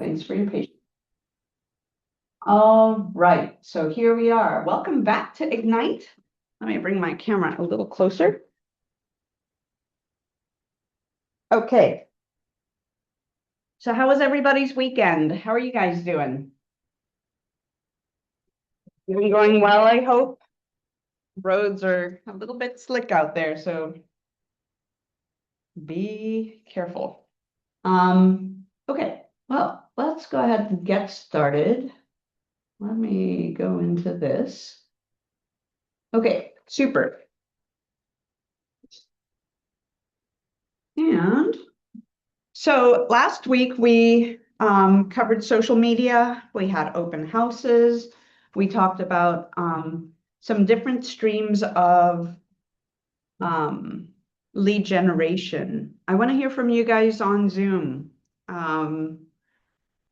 Thanks for your patience. All right, so here we are. Welcome back to Ignite. Let me bring my camera a little closer. Okay. So how was everybody's weekend? How are you guys doing? You're going well, I hope. Roads are a little bit slick out there, so be careful. Okay, well, let's go ahead and get started. Let me go into this. Okay, super. And so last week we covered social media. We had open houses. We talked about some different streams of lead generation. I want to hear from you guys on Zoom.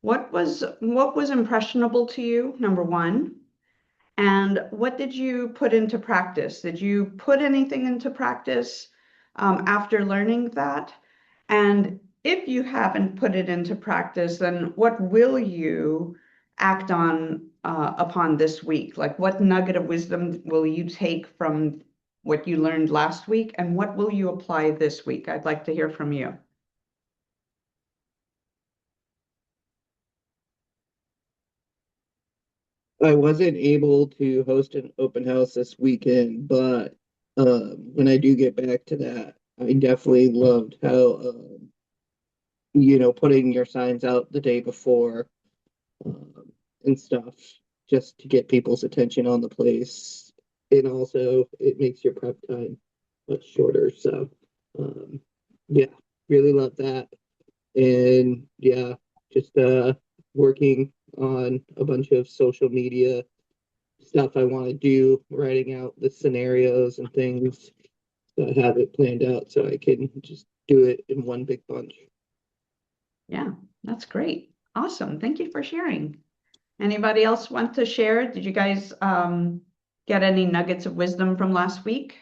What was impressionable to you, number one? And what did you put into practice? Did you put anything into practice after learning that? And if you haven't put it into practice, then what will you act on upon this week? Like, what nugget of wisdom will you take from what you learned last week, and what will you apply this week? I'd like to hear from you. I wasn't able to host an open house this weekend, but when I do get back to that, I definitely loved how putting your signs out the day before um, and stuff just to get people's attention on the place. And also, it makes your prep time much shorter. So, um, yeah, really love that. And yeah, just working on a bunch of social media stuff I want to do, writing out the scenarios and things. So I have it planned out so I can just do it in one big bunch. Yeah, that's great. Awesome. Thank you for sharing. Anybody else want to share? Did you guys get any nuggets of wisdom from last week?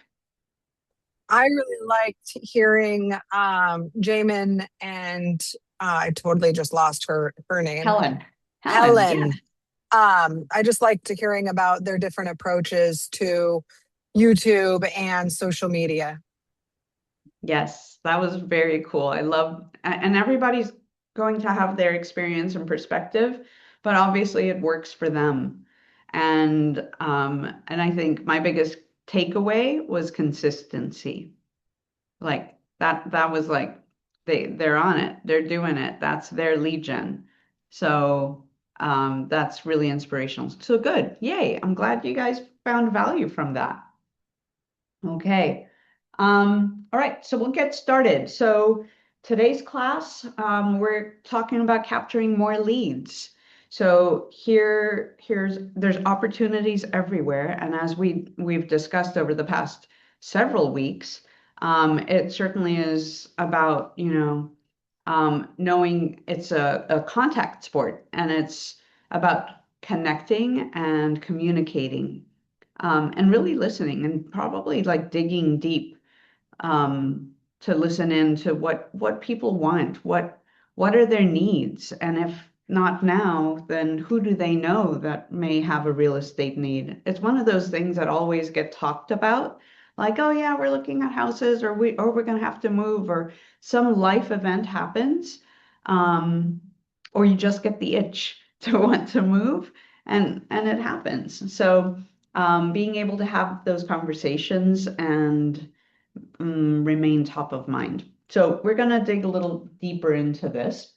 I really liked hearing Jamin and I totally just lost her name. Helen. Helen. Yeah. I just liked hearing about their different approaches to YouTube and social media. Yes, that was very cool. I love, and everybody's going to have their experience and perspective, but obviously it works for them. And I think my biggest takeaway was consistency. Like that was like they're on it. They're doing it. That's their lead gen. So that's really inspirational. So good. Yay. I'm glad you guys found value from that. Okay. All right, so we'll get started. So today's class, we're talking about capturing more leads. So there's opportunities everywhere, and as we've discussed over the past several weeks, it certainly is about, knowing it's a contact sport, and it's about connecting and communicating, and really listening and probably like digging deep to listen in to what people want, what are their needs, and if not now, then who do they know that may have a real estate need? It's one of those things that always get talked about, like, oh yeah, we're looking at houses, or we're gonna have to move, or some life event happens, um, or you just get the itch to want to move, and it happens. So being able to have those conversations and remain top of mind. So we're going to dig a little deeper into this.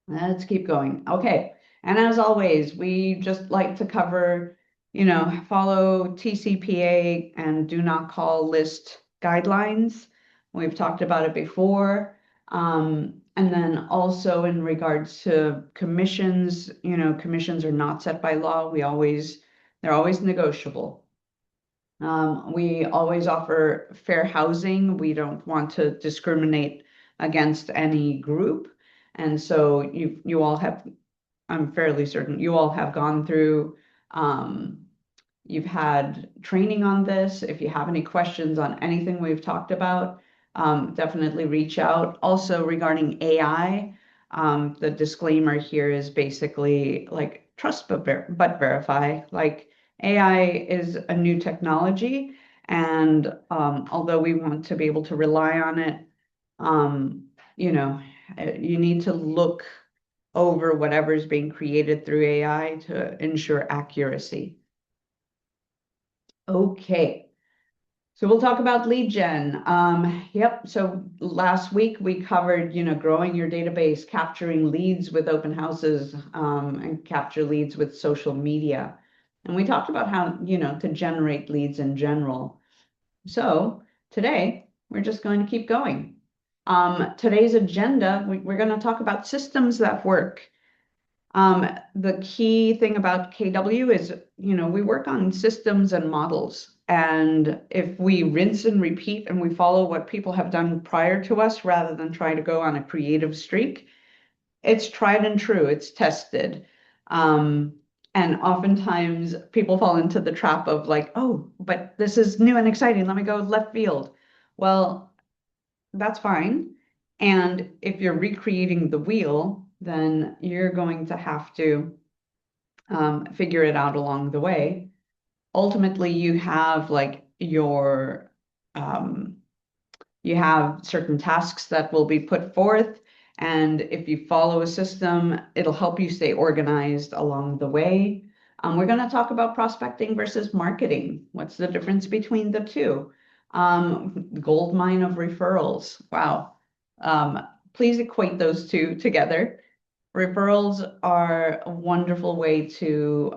Let's keep going. Okay. And as always, we just like to cover, follow TCPA and do not call list guidelines. We've talked about it before. And then also in regards to commissions, commissions are not set by law. They're always negotiable. We always offer fair housing. We don't want to discriminate against any group. And so you all have, I'm fairly certain you all have gone through, you've had training on this. If you have any questions on anything we've talked about, definitely reach out. Also regarding AI, The disclaimer here is basically like trust but verify. Like AI is a new technology, and although we want to be able to rely on it, um, you know, you need to look over whatever is being created through AI to ensure accuracy. Okay. So we'll talk about lead gen. Yep. So last week we covered, growing your database, capturing leads with open houses, and capture leads with social media. And we talked about how, to generate leads in general. So today we're just going to keep going. Today's agenda, we're going to talk about systems that work. The key thing about KW is, we work on systems and models. And if we rinse and repeat and we follow what people have done prior to us, rather than try to go on a creative streak, it's tried and true, it's tested. And oftentimes people fall into the trap of like, oh, but this is new and exciting, let me go left field. Well, that's fine. And if you're recreating the wheel, then you're going to have to figure it out along the way. Ultimately, you have like you have certain tasks that will be put forth. And if you follow a system, it'll help you stay organized along the way. We're going to talk about prospecting versus marketing. What's the difference between the two? Gold mine of referrals. Wow. Please equate those two together. Referrals are a wonderful way to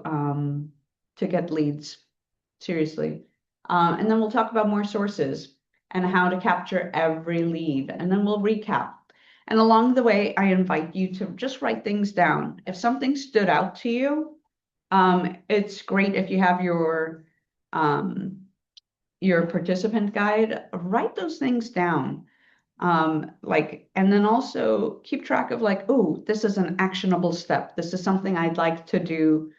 get leads, seriously. And then we'll talk about more sources and how to capture every lead. And then we'll recap. And along the way, I invite you to just write things down. If something stood out to you, it's great if you have your participant guide, write those things down. And then also keep track of like, oh, this is an actionable step. This is something I'd like to do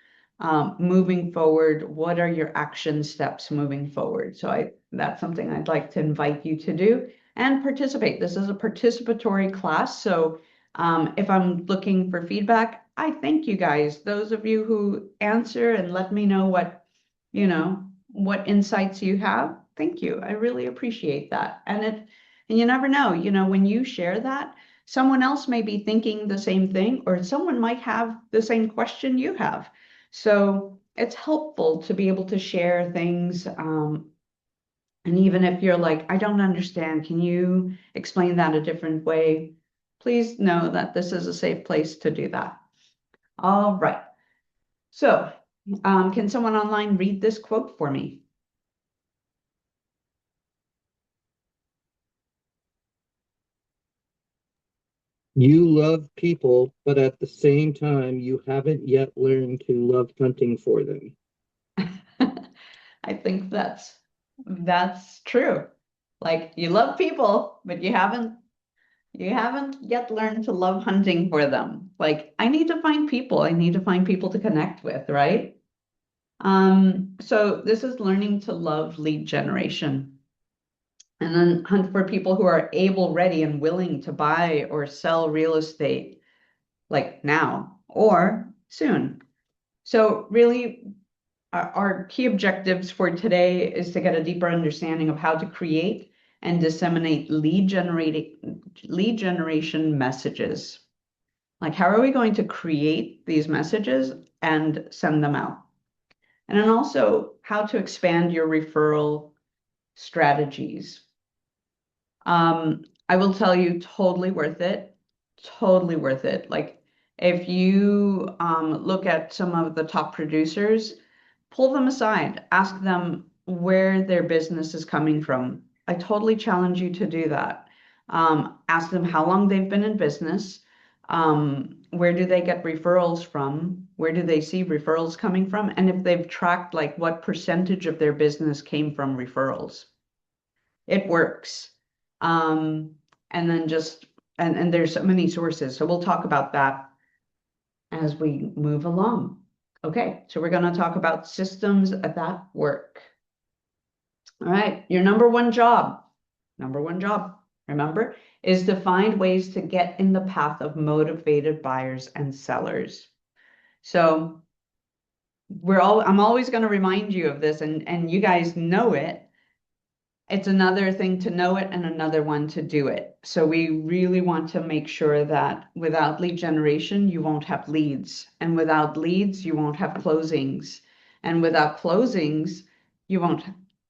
moving forward. What are your action steps moving forward? So that's something I'd like to invite you to do and participate. This is a participatory class. So if I'm looking for feedback, I thank you guys, those of you who answer and let me know what insights you have. Thank you. I really appreciate that. And you never know, when you share that, someone else may be thinking the same thing, or someone might have the same question you have. So it's helpful to be able to share things. And even if you're like, I don't understand, can you explain that a different way? Please know that this is a safe place to do that. All right. So can someone online read this quote for me? You love people, but at the same time, you haven't yet learned to love hunting for them. I think that's true. Like you love people, but you haven't yet learned to love hunting for them. Like I need to find people. I need to find people to connect with, right? So this is learning to love lead generation. And then hunt for people who are able, ready, and willing to buy or sell real estate like now or soon. So really, our key objectives for today is to get a deeper understanding of how to create and disseminate lead generation messages. Like how are we going to create these messages and send them out? And then also how to expand your referral strategies. I will tell you, totally worth it. Totally worth it. Like if you look at some of the top producers, pull them aside, ask them where their business is coming from. I totally challenge you to do that. Ask them how long they've been in business. Where do they get referrals from? Where do they see referrals coming from? And if they've tracked like what percentage of their business came from referrals. It works. And then and there's so many sources. So we'll talk about that as we move along. Okay, so we're going to talk about systems that work. All right, your number one job, remember, is to find ways to get in the path of motivated buyers and sellers. So I'm always going to remind you of this, and you guys know it. It's another thing to know it and another one to do it. So we really want to make sure that without lead generation, you won't have leads. And without leads, you won't have closings. And without closings, you won't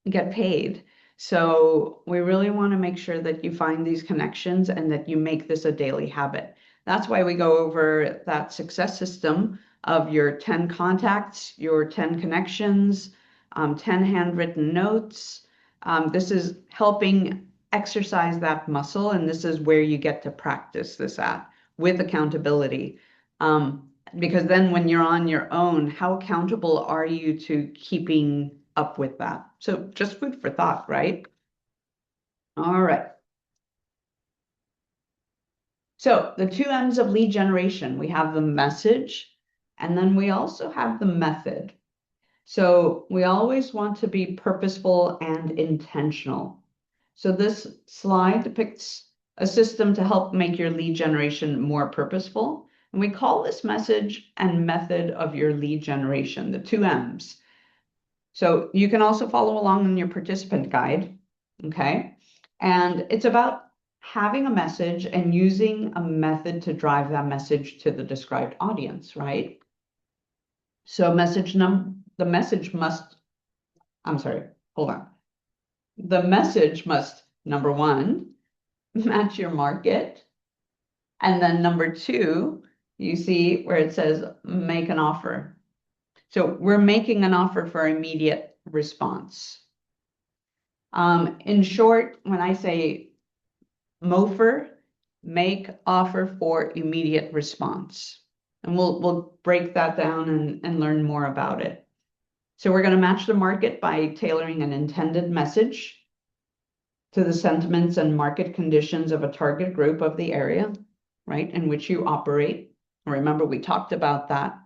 get paid. So we really want to make sure that you find these connections and that you make this a daily habit. That's why we go over that success system of your 10 contacts, your 10 connections, 10 handwritten notes. This is helping exercise that muscle, and this is where you get to practice this at with accountability. Because then when you're on your own, how accountable are you to keeping up with that? So just food for thought, right? All right. So the two M's of lead generation, we have the message, and then we also have the method. So we always want to be purposeful and intentional. So this slide depicts a system to help make your lead generation more purposeful. And we call this message and method of your lead generation, the two M's. So you can also follow along in your participant guide, okay? And it's about having a message and using a method to drive that message to the described audience, right? So the message must, I'm sorry, hold on. The message must, number one, match your market. And then number two, you see where it says make an offer. So we're making an offer for immediate response. In short, when I say MOFR, make offer for immediate response. And we'll break that down and learn more about it. So we're going to match the market by tailoring an intended message to the sentiments and market conditions of a target group of the area, right, in which you operate. Remember, we talked about that.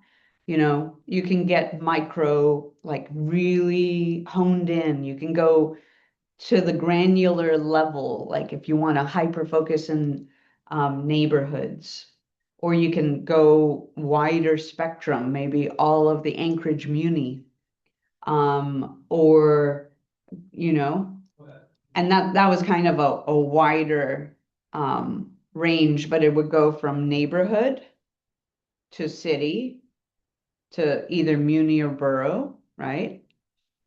You know, you can get micro, like really honed in. You can go to the granular level, like if you want to hyper focus in neighborhoods, or you can go wider spectrum, maybe all of the Anchorage Muni, or, you know, and that was kind of a wider range, but it would go from neighborhood to city to either muni or borough, right?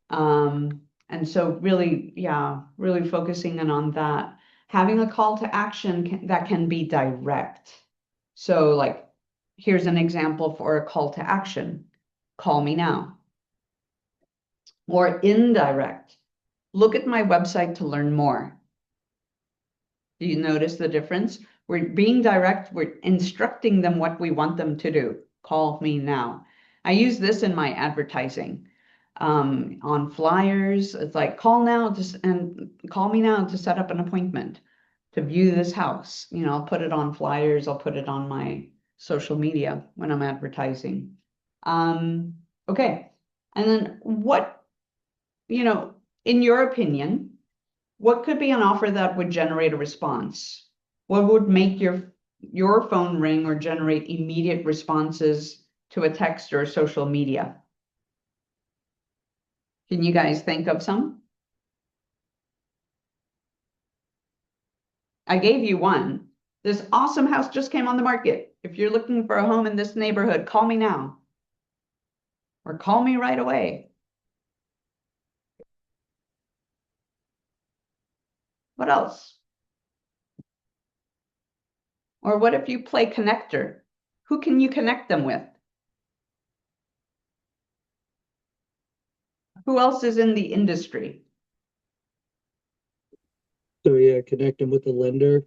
And so really, yeah, really focusing in on that. Having a call to action that can be direct. So like, here's an example for a call to action. Call me now. Or indirect. Look at my website to learn more. Do you notice the difference? We're being direct. We're instructing them what we want them to do. Call me now. I use this in my advertising. On flyers, it's like call me now to set up an appointment to view this house. You know, I'll put it on flyers. I'll put it on my social media when I'm advertising. Okay. And then what, you know, in your opinion, what could be an offer that would generate a response? What would make your phone ring or generate immediate responses to a text or social media? Can you guys think of some? I gave you one. This awesome house just came on the market. If you're looking for a home in this neighborhood, call me now. Or call me right away. What else? Or what if you play connector? Who can you connect them with? Who else is in the industry? So yeah, connect them with the lender.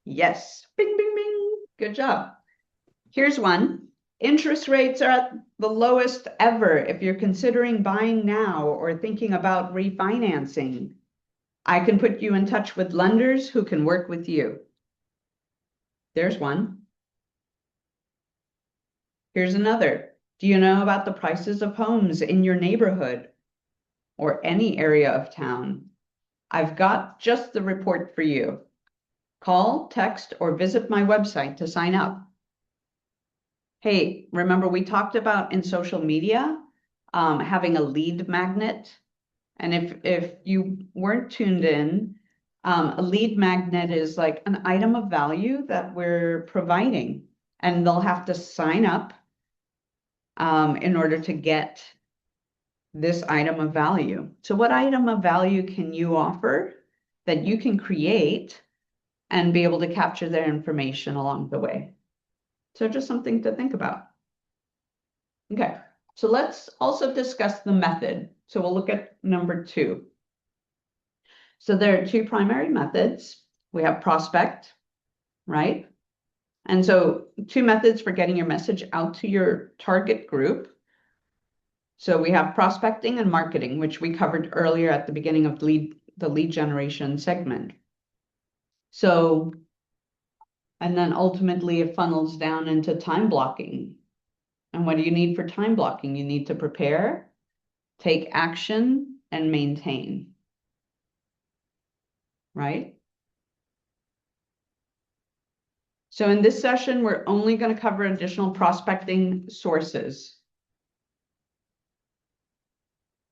Yes. Bing, bing, bing. Good job. Here's one. Interest rates are at the lowest ever if you're considering buying now or thinking about refinancing. I can put you in touch with lenders who can work with you. There's one. Here's another. Do you know about the prices of homes in your neighborhood or any area of town? I've got just the report for you. Call, text, or visit my website to sign up. Hey, remember we talked about in social media having a lead magnet? And if you weren't tuned in, a lead magnet is like an item of value that we're providing, and they'll have to sign up in order to get this item of value. So what item of value can you offer that you can create and be able to capture their information along the way? So just something to think about. Okay, so let's also discuss the method. So we'll look at number 2. So there are 2 primary methods. We have prospect, right? And so 2 methods for getting your message out to your target group. So we have prospecting and marketing, which we covered earlier at the beginning of the lead generation segment. So, and then ultimately it funnels down into time blocking. And what do you need for time blocking? You need to prepare, take action, and maintain, right? So in this session, we're only going to cover additional prospecting sources.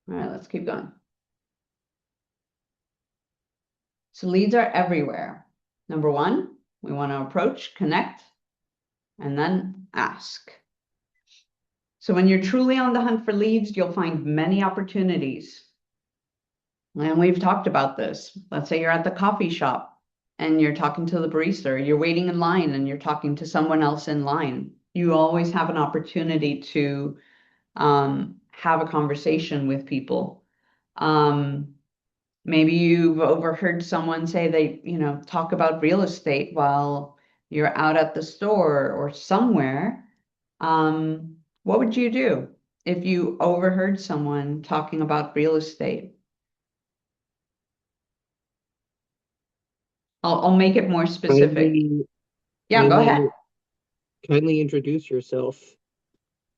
All right, let's keep going. So leads are everywhere. Number 1, we want to approach, connect, and then ask. So when you're truly on the hunt for leads, you'll find many opportunities. And we've talked about this. Let's say you're at the coffee shop and you're talking to the barista, or you're waiting in line and you're talking to someone else in line. You always have an opportunity to have a conversation with people. Maybe you've overheard someone say they, talk about real estate while you're out at the store or somewhere. What would you do if you overheard someone talking about real estate? I'll make it more specific. Yeah, go ahead. Kindly introduce yourself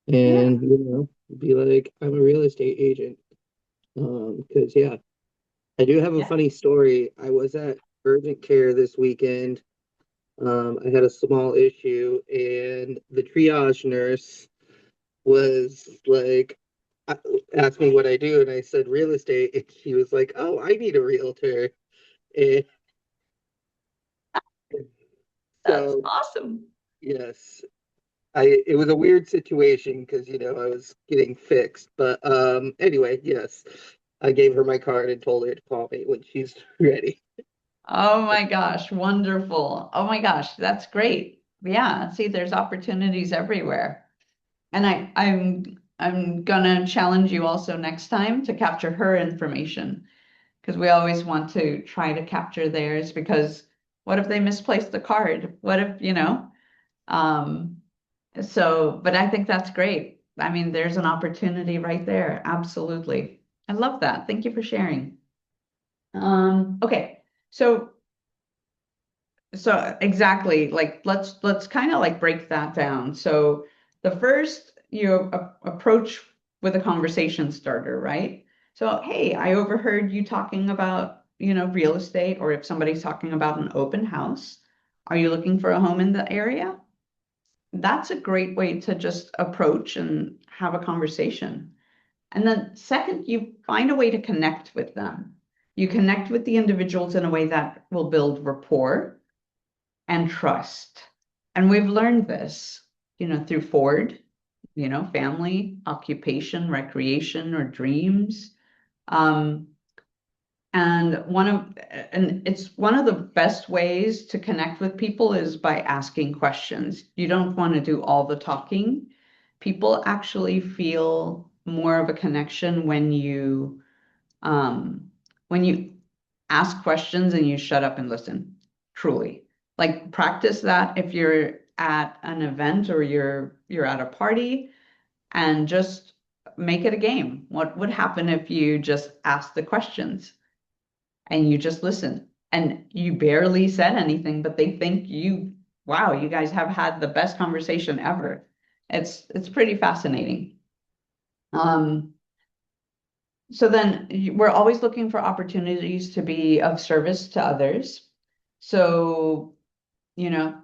Yeah. and, be like, I'm a real estate agent. Because, yeah, I do have a Yeah. funny story. I was at urgent care this weekend. I had a small issue, and the triage nurse was like, asked me what I do, and I said real estate, and she was like, "Oh, I need a realtor." And That's so, awesome. yes, it was a weird situation because I was getting fixed, but anyway, yes, I gave her my card and told her to call me when she's ready. Oh my gosh, wonderful. Oh my gosh, that's great. Yeah, see, there's opportunities everywhere. And I'm gonna challenge you also next time to capture her information, because we always want to try to capture theirs, because what if they misplaced the card? What if, um, but I think that's great. I mean, there's an opportunity right there. Absolutely. I love that. Thank you for sharing. Okay. So exactly, like let's kind of like break that down. So the first approach with a conversation starter, right? So hey, I overheard you talking about, real estate, or if somebody's talking about an open house, are you looking for a home in the area? That's a great way to just approach and have a conversation. And then second, you find a way to connect with them. You connect with the individuals in a way that will build rapport and trust. And we've learned this, through Ford, family, occupation, recreation, or dreams. Um, and it's one of the best ways to connect with people is by asking questions. You don't want to do all the talking. People actually feel more of a connection um, when you ask questions and you shut up and listen, truly. Like practice that if you're at an event or you're at a party, and just make it a game. What would happen if you just asked the questions and you just listen and you barely said anything, but they think wow, you guys have had the best conversation ever. It's pretty fascinating. Um, so then we're always looking for opportunities to be of service to others. So,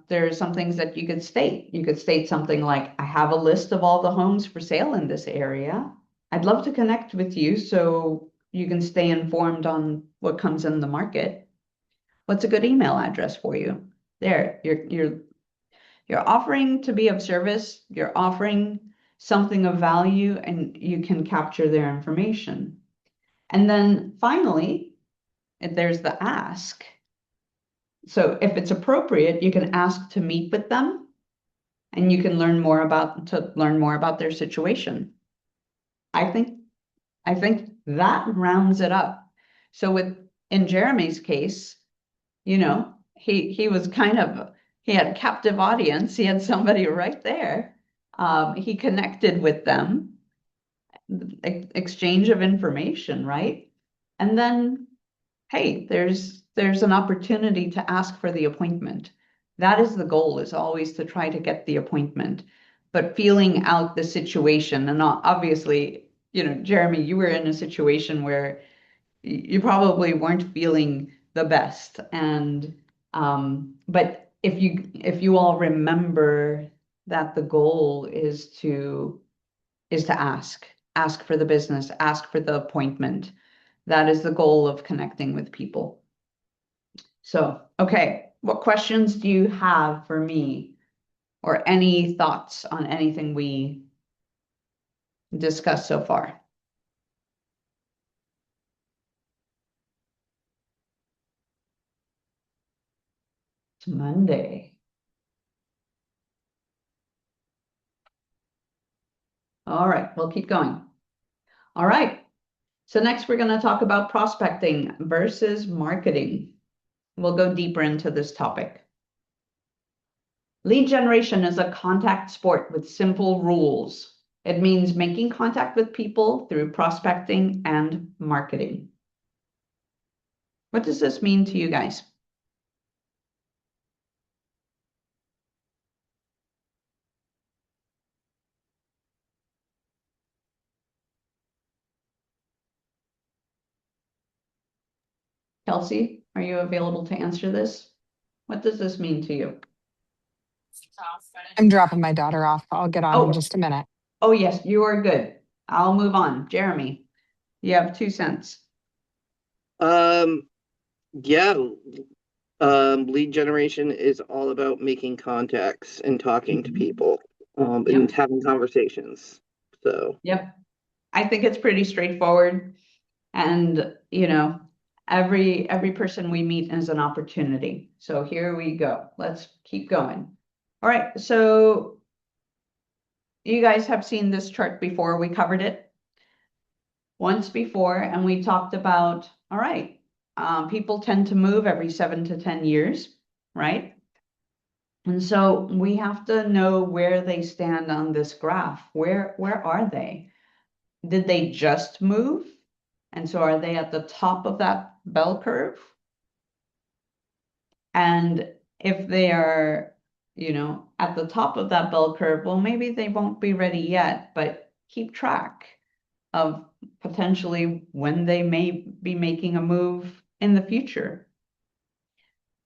there's some things that you could state. You could state something like, I have a list of all the homes for sale in this area. I'd love to connect with you so you can stay informed on what comes in the market. What's a good email address for you? There, you're offering to be of service, you're offering something of value, and you can capture their information. And then finally, if there's the ask. So if it's appropriate, you can ask to meet with them and you can learn more about their situation. I think that rounds it up. So in Jeremy's case, he was he had a captive audience. He had somebody right there. He connected with them, exchange of information, right? And then, hey, there's an opportunity to ask for the appointment. That is the goal, is always to try to get the appointment, but feeling out the situation. And obviously, Jeremy, you were in a situation where you probably weren't feeling the best. And but if you all remember that the goal is to ask for the business, ask for the appointment. That is the goal of connecting with people. So, okay, what questions do you have for me, or any thoughts on anything we discussed so far? It's Monday. All right, we'll keep going. All right. So next we're going to talk about prospecting versus marketing. We'll go deeper into this topic. Lead generation is a contact sport with simple rules. It means making contact with people through prospecting and marketing. What does this mean to you guys? Kelsey, are you available to answer this? What does this mean to you? I'm dropping my daughter off. I'll get on in just a minute. Oh, yes, you are good. I'll move on. Jeremy, you have 2 cents. Yeah. Lead generation is all about making contacts and talking to people, and having conversations. So, Yep. I think it's pretty straightforward. And, every person we meet is an opportunity. So here we go. Let's keep going. All right. So you guys have seen this chart before. We covered it once before, and we talked about, all right, people tend to move every 7 to 10 years, right? And so we have to know where they stand on this graph. Where are they? Did they just move? And so are they at the top of that bell curve? And if they are, at the top of that bell curve, well, maybe they won't be ready yet, but keep track of potentially when they may be making a move in the future.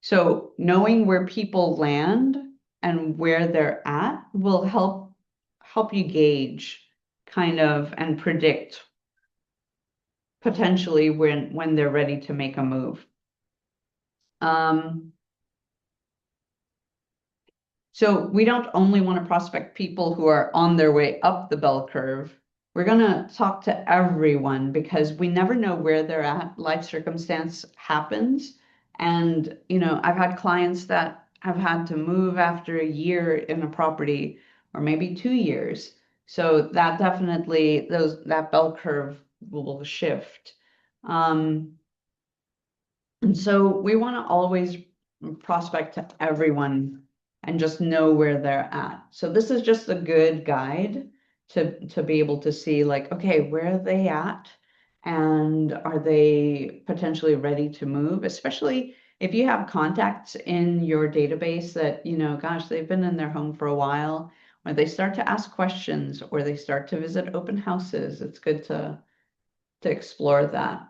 So knowing where people land and where they're at will help you gauge kind of and predict potentially when they're ready to make a move. So we don't only want to prospect people who are on their way up the bell curve. We're going to talk to everyone because we never know where they're at. Life circumstance happens. And, I've had clients that have had to move after a year in a property or maybe 2 years. So that definitely, that bell curve will shift. And so we want to always prospect to everyone and just know where they're at. So this is just a good guide to be able to see, like, okay, where are they at? And are they potentially ready to move? Especially if you have contacts in your database that, gosh, they've been in their home for a while, or they start to ask questions, or they start to visit open houses. It's good to explore that.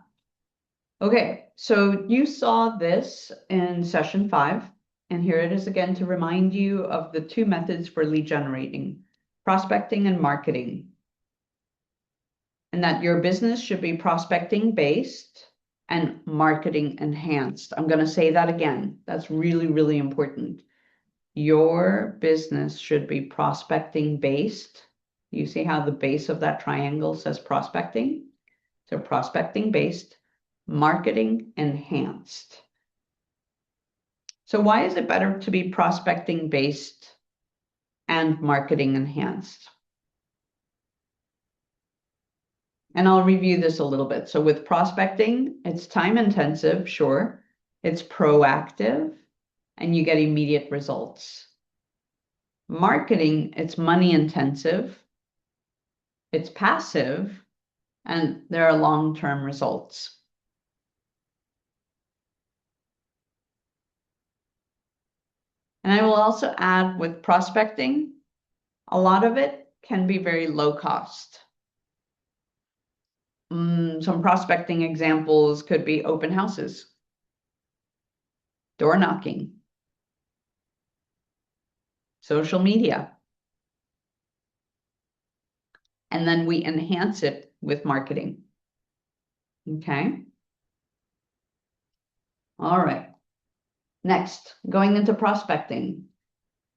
Okay, so you saw this in session 5, and here it is again to remind you of the 2 methods for lead generating, prospecting and marketing. And that your business should be prospecting based and marketing enhanced. I'm going to say that again. That's really, really important. Your business should be prospecting based. You see how the base of that triangle says prospecting? So prospecting based, marketing enhanced. So why is it better to be prospecting based and marketing enhanced? And I'll review this a little bit. So with prospecting, it's time intensive, sure. It's proactive, and you get immediate results. Marketing, it's money intensive, it's passive, and there are long-term results. And I will also add with prospecting, a lot of it can be very low cost. Some prospecting examples could be open houses, door knocking, social media. And then we enhance it with marketing. Okay. All right. Next, going into prospecting.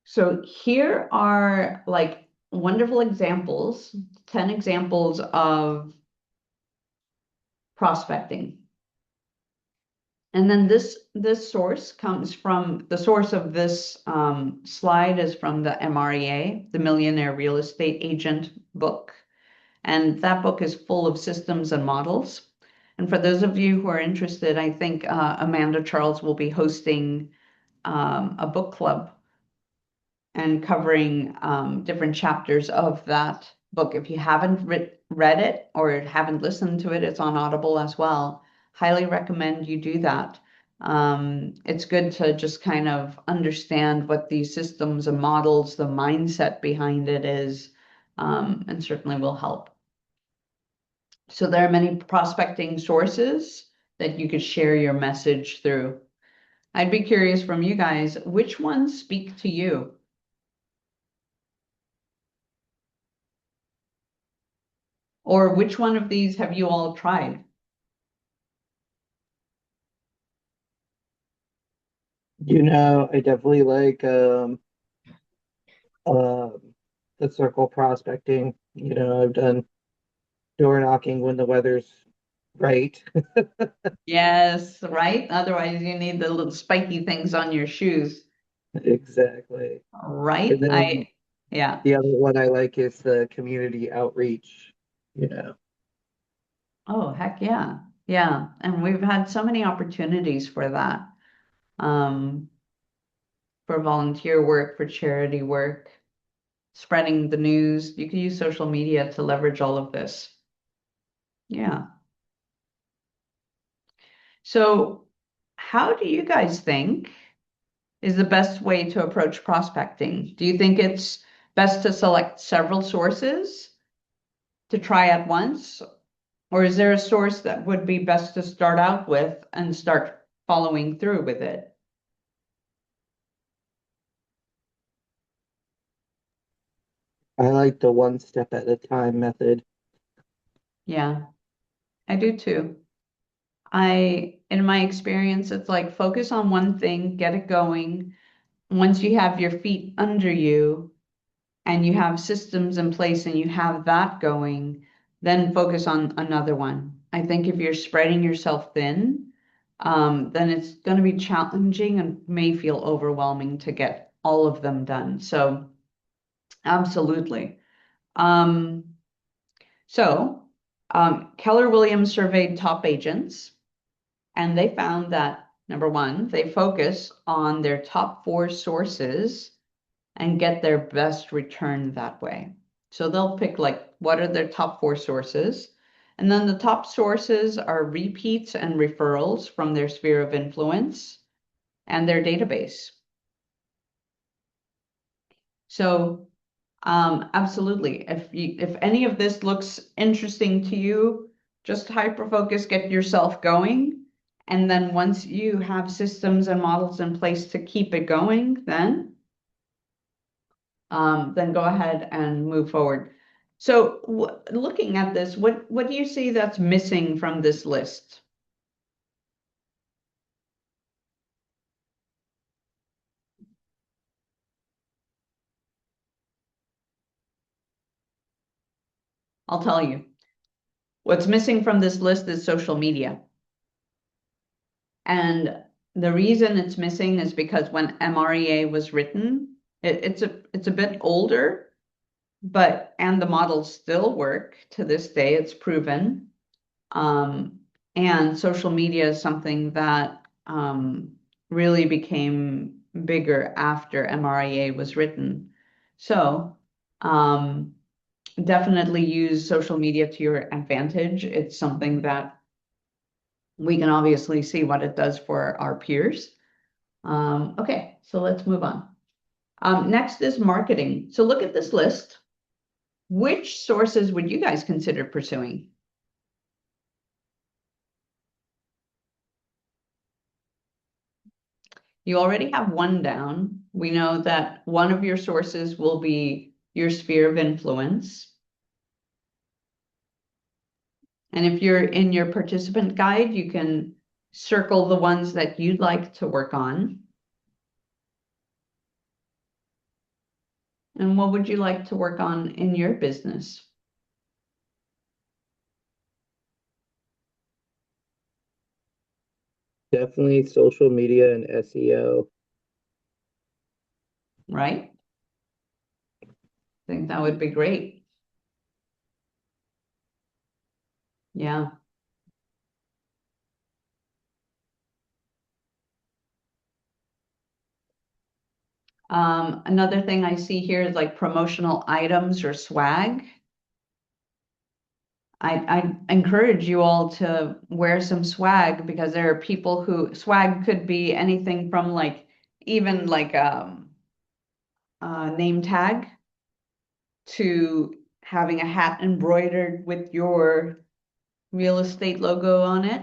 So here are like wonderful examples, 10 examples of prospecting. And then this source comes from, the source of this slide is from the MREA, the Millionaire Real Estate Agent book. And that book is full of systems and models. And for those of you who are interested, I think Amanda Charles will be hosting a book club and covering different chapters of that book. If you haven't read it or haven't listened to it, it's on Audible as well. Highly recommend you do that. It's good to just kind of understand what these systems and models, the mindset behind it is, and certainly will help. So there are many prospecting sources that you could share your message through. I'd be curious from you guys, which ones speak to you? Or which one of these have you all tried? I definitely like the circle prospecting. I've done door knocking when the weather's right. Yes, right? Otherwise, you need the little spiky things on your shoes, Exactly. right? And then Yeah. the other one I like is the community outreach, you know. Oh, heck yeah. Yeah. And we've had so many opportunities for that, um, for volunteer work, for charity work, spreading the news. You can use social media to leverage all of this. Yeah. So, how do you guys think is the best way to approach prospecting? Do you think it's best to select several sources to try at once? Or is there a source that would be best to start out with and start following through with it? I like the one step at a time method. Yeah, I do too. In my experience, it's like focus on one thing, get it going. Once you have your feet under you and you have systems in place and you have that going, then focus on another one. I think if you're spreading yourself thin, then it's going to be challenging and may feel overwhelming to get all of them done. So, absolutely. Um, Keller Williams surveyed top agents, and they found that number one, they focus on their top 4 sources and get their best return that way. So they'll pick like what are their top 4 sources. And then the top sources are repeats and referrals from their sphere of influence and their database. So absolutely. If any of this looks interesting to you, just hyper focus, get yourself going. And then once you have systems and models in place to keep it going, then go ahead and move forward. So looking at this, what do you see that's missing from this list? I'll tell you. What's missing from this list is social media. And the reason it's missing is because when MREA was written, it's a bit older, and the models still work to this day. It's proven. And social media is something that really became bigger after MREA was written. So definitely use social media to your advantage. It's something that we can obviously see what it does for our peers. Okay, so let's move on. Next is marketing. So look at this list. Which sources would you guys consider pursuing? You already have one down. We know that one of your sources will be your sphere of influence. And if you're in your participant guide, you can circle the ones that you'd like to work on. And what would you like to work on in your business? Definitely social media and SEO. Right? I think that would be great. Yeah. Another thing I see here is like promotional items or swag. I encourage you all to wear some swag because there are people who swag could be anything from like even like a name tag to having a hat embroidered with your real estate logo on it.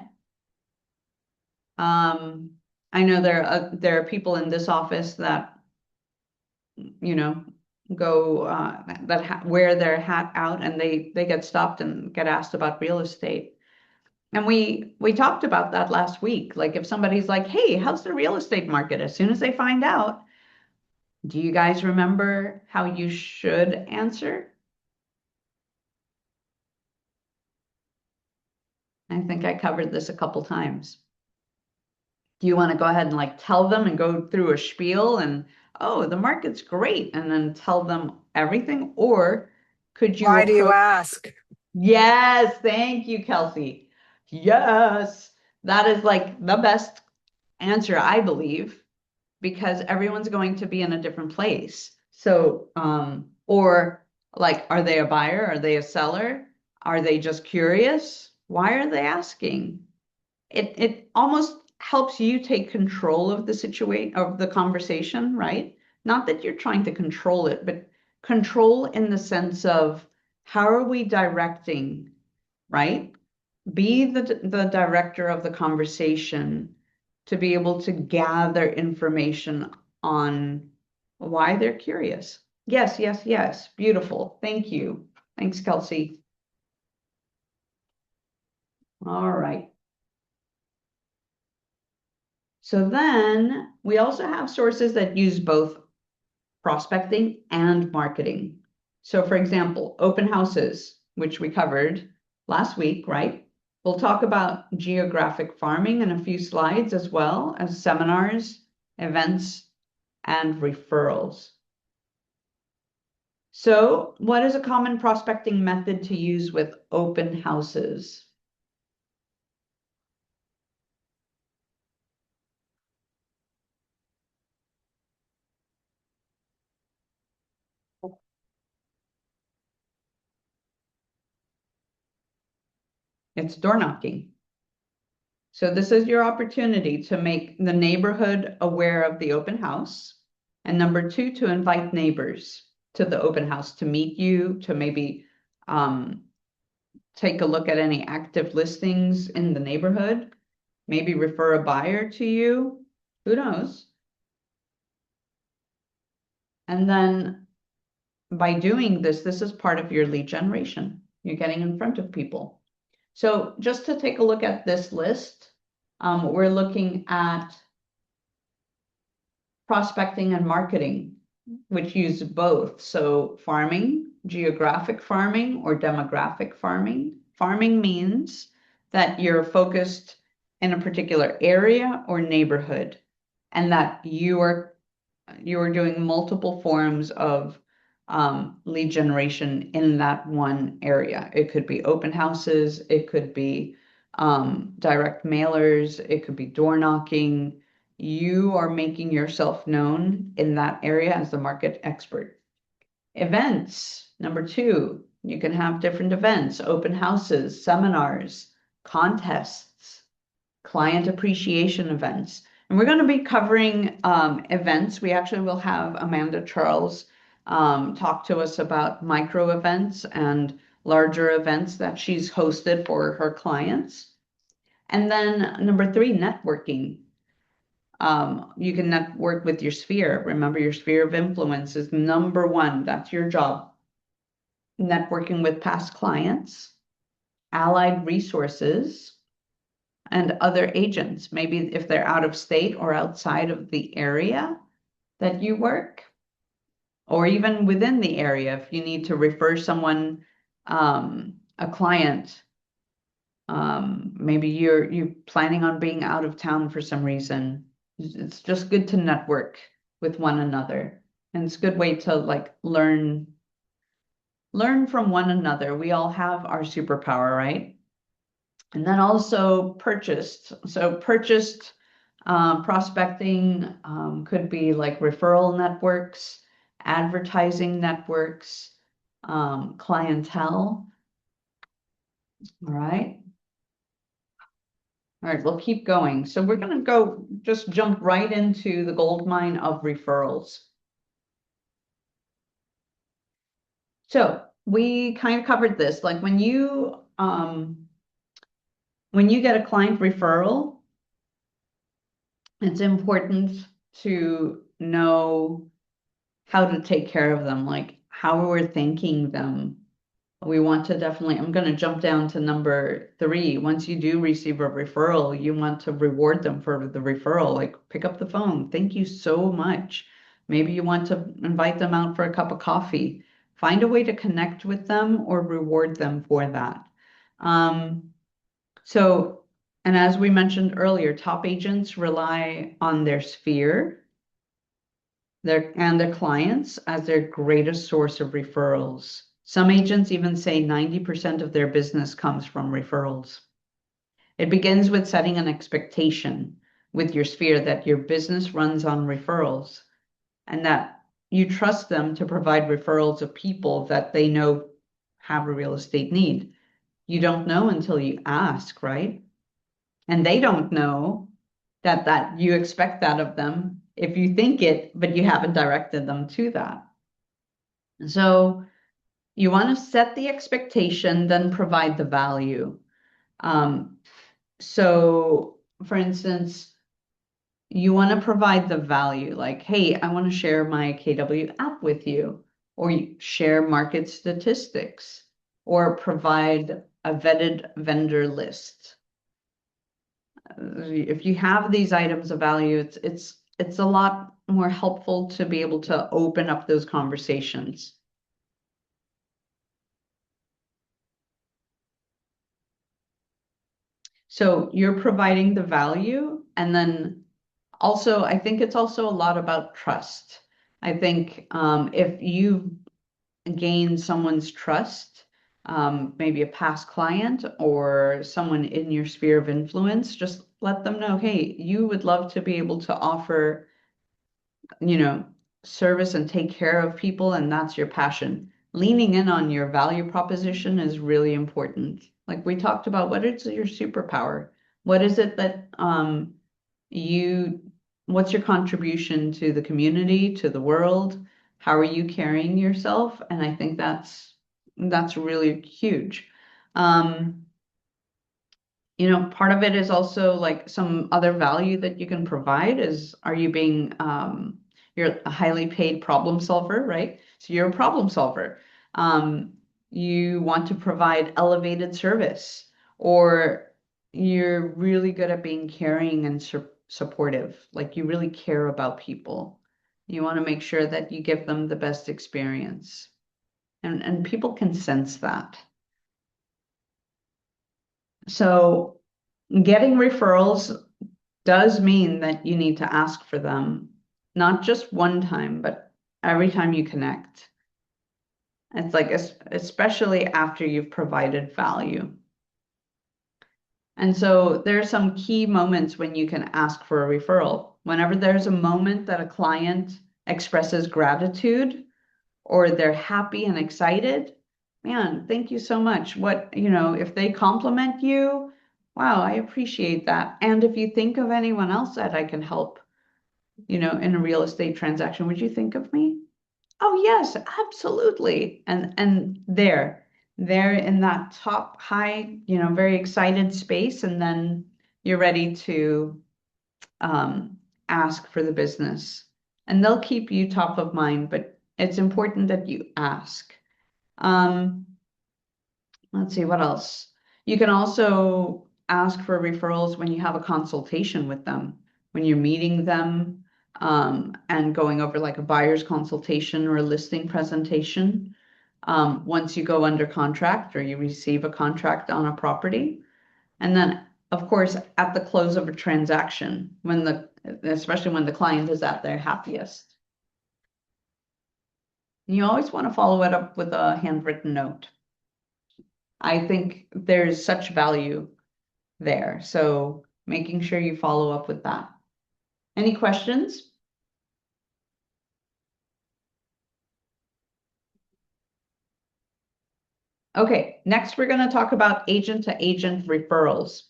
I know there are people in this office that go wear their hat out and they get stopped and get asked about real estate. And we talked about that last week. Like if somebody's like, "Hey, how's the real estate market?" As soon as they find out, do you guys remember how you should answer? I think I covered this a couple times. Do you want to go ahead and like tell them and go through a spiel and, "Oh, the market's great," and then tell them everything? Or could you Why do you approach? ask? Yes, thank you, Kelsey. Yes, that is like the best answer, I believe, because everyone's going to be in a different place. So, or like, are they a buyer? Are they a seller? Are they just curious? Why are they asking? It almost helps you take control of the situation, of the conversation, right? Not that you're trying to control it, but control in the sense of how are we directing, right? Be the director of the conversation to be able to gather information on why they're curious. Yes, yes, yes. Beautiful. Thank you. Thanks, Kelsey. All right. So then we also have sources that use both prospecting and marketing. So for example, open houses, which we covered last week, right? We'll talk about geographic farming in a few slides, as well as seminars, events, and referrals. So what is a common prospecting method to use with open houses? It's door knocking. So this is your opportunity to make the neighborhood aware of the open house. And number two, to invite neighbors to the open house to meet you, to maybe take a look at any active listings in the neighborhood. maybe refer a buyer to you. Who knows? And then by doing this, this is part of your lead generation. You're getting in front of people. So just to take a look at this list, we're looking at prospecting and marketing, which use both. So farming, geographic farming or demographic farming. Farming means that you're focused in a particular area or neighborhood, and that you are doing multiple forms of lead generation in that one area. It could be open houses, it could be direct mailers, it could be door knocking. You are making yourself known in that area as the market expert. Events, number 2, you can have different events, open houses, seminars, contests, client appreciation events. And we're going to be covering events. We actually will have Amanda Charles talk to us about micro events and larger events that she's hosted for her clients. And then number 3, networking. You can network with your sphere. Remember, your sphere of influence is number 1. That's your job. Networking with past clients, allied resources, and other agents, maybe if they're out of state or outside of the area that you work, or even within the area, if you need to refer someone, a client, maybe you're planning on being out of town for some reason. It's just good to network with one another, and it's a good way to like learn from one another. We all have our superpower, right? And then also purchased. So purchased prospecting could be like referral networks, advertising networks, clientele. All right. All right, we'll keep going. So we're going to just jump right into the gold mine of referrals. So we kind of covered this, like when you get a client referral, it's important to know how to take care of them, like how we're thanking them. We want to definitely, I'm going to jump down to number 3. Once you do receive a referral, you want to reward them for the referral, like pick up the phone. Thank you so much. Maybe you want to invite them out for a cup of coffee. Find a way to connect with them or reward them for that. And as we mentioned earlier, top agents rely on their sphere and their clients as their greatest source of referrals. Some agents even say 90% of their business comes from referrals. It begins with setting an expectation with your sphere that your business runs on referrals and that you trust them to provide referrals of people that they know have a real estate need. You don't know until you ask, right? And they don't know that you expect that of them if you think it, but you haven't directed them to that. So you want to set the expectation, then provide the value. So for instance, you want to provide the value like, hey, I want to share my KW app with you, or you share market statistics, or provide a vetted vendor list. If you have these items of value, it's a lot more helpful to be able to open up those conversations. So you're providing the value, and then also I think it's also a lot about trust. I think if you gain someone's trust, maybe a past client or someone in your sphere of influence, just let them know, hey, you would love to be able to offer, service and take care of people, and that's your passion. Leaning in on your value proposition is really important. Like we talked about, what is your superpower? What is it that what's your contribution to the community, to the world? How are you carrying yourself? And I think that's really huge. You know, part of it is also like some other value that you can provide is, are you being, you're a highly paid problem solver, right? So you're a problem solver. Um, you want to provide elevated service, or you're really good at being caring and supportive. Like you really care about people. You want to make sure that you give them the best experience. And people can sense that. So getting referrals does mean that you need to ask for them, not just one time, but every time you connect. It's like, especially after you've provided value. And so there are some key moments when you can ask for a referral. Whenever there's a moment that a client expresses gratitude or they're happy and excited, man, thank you so much. What, you know, if they compliment you, wow, I appreciate that. And if you think of anyone else that I can help, you know, in a real estate transaction, would you think of me? Oh, yes, absolutely. And they're in that top high, you know, very excited space, and then you're ready to ask for the business. And they'll keep you top of mind, but it's important that you ask. Um, let's see, what else? You can also ask for referrals when you have a consultation with them, when you're meeting them, and going over like a buyer's consultation or a listing presentation. Once you go under contract or you receive a contract on a property. And then, of course, at the close of a transaction, especially when the client is at their happiest. You always want to follow it up with a handwritten note. I think there's such value there. So making sure you follow up with that. Any questions? Okay, next we're going to talk about agent to agent referrals.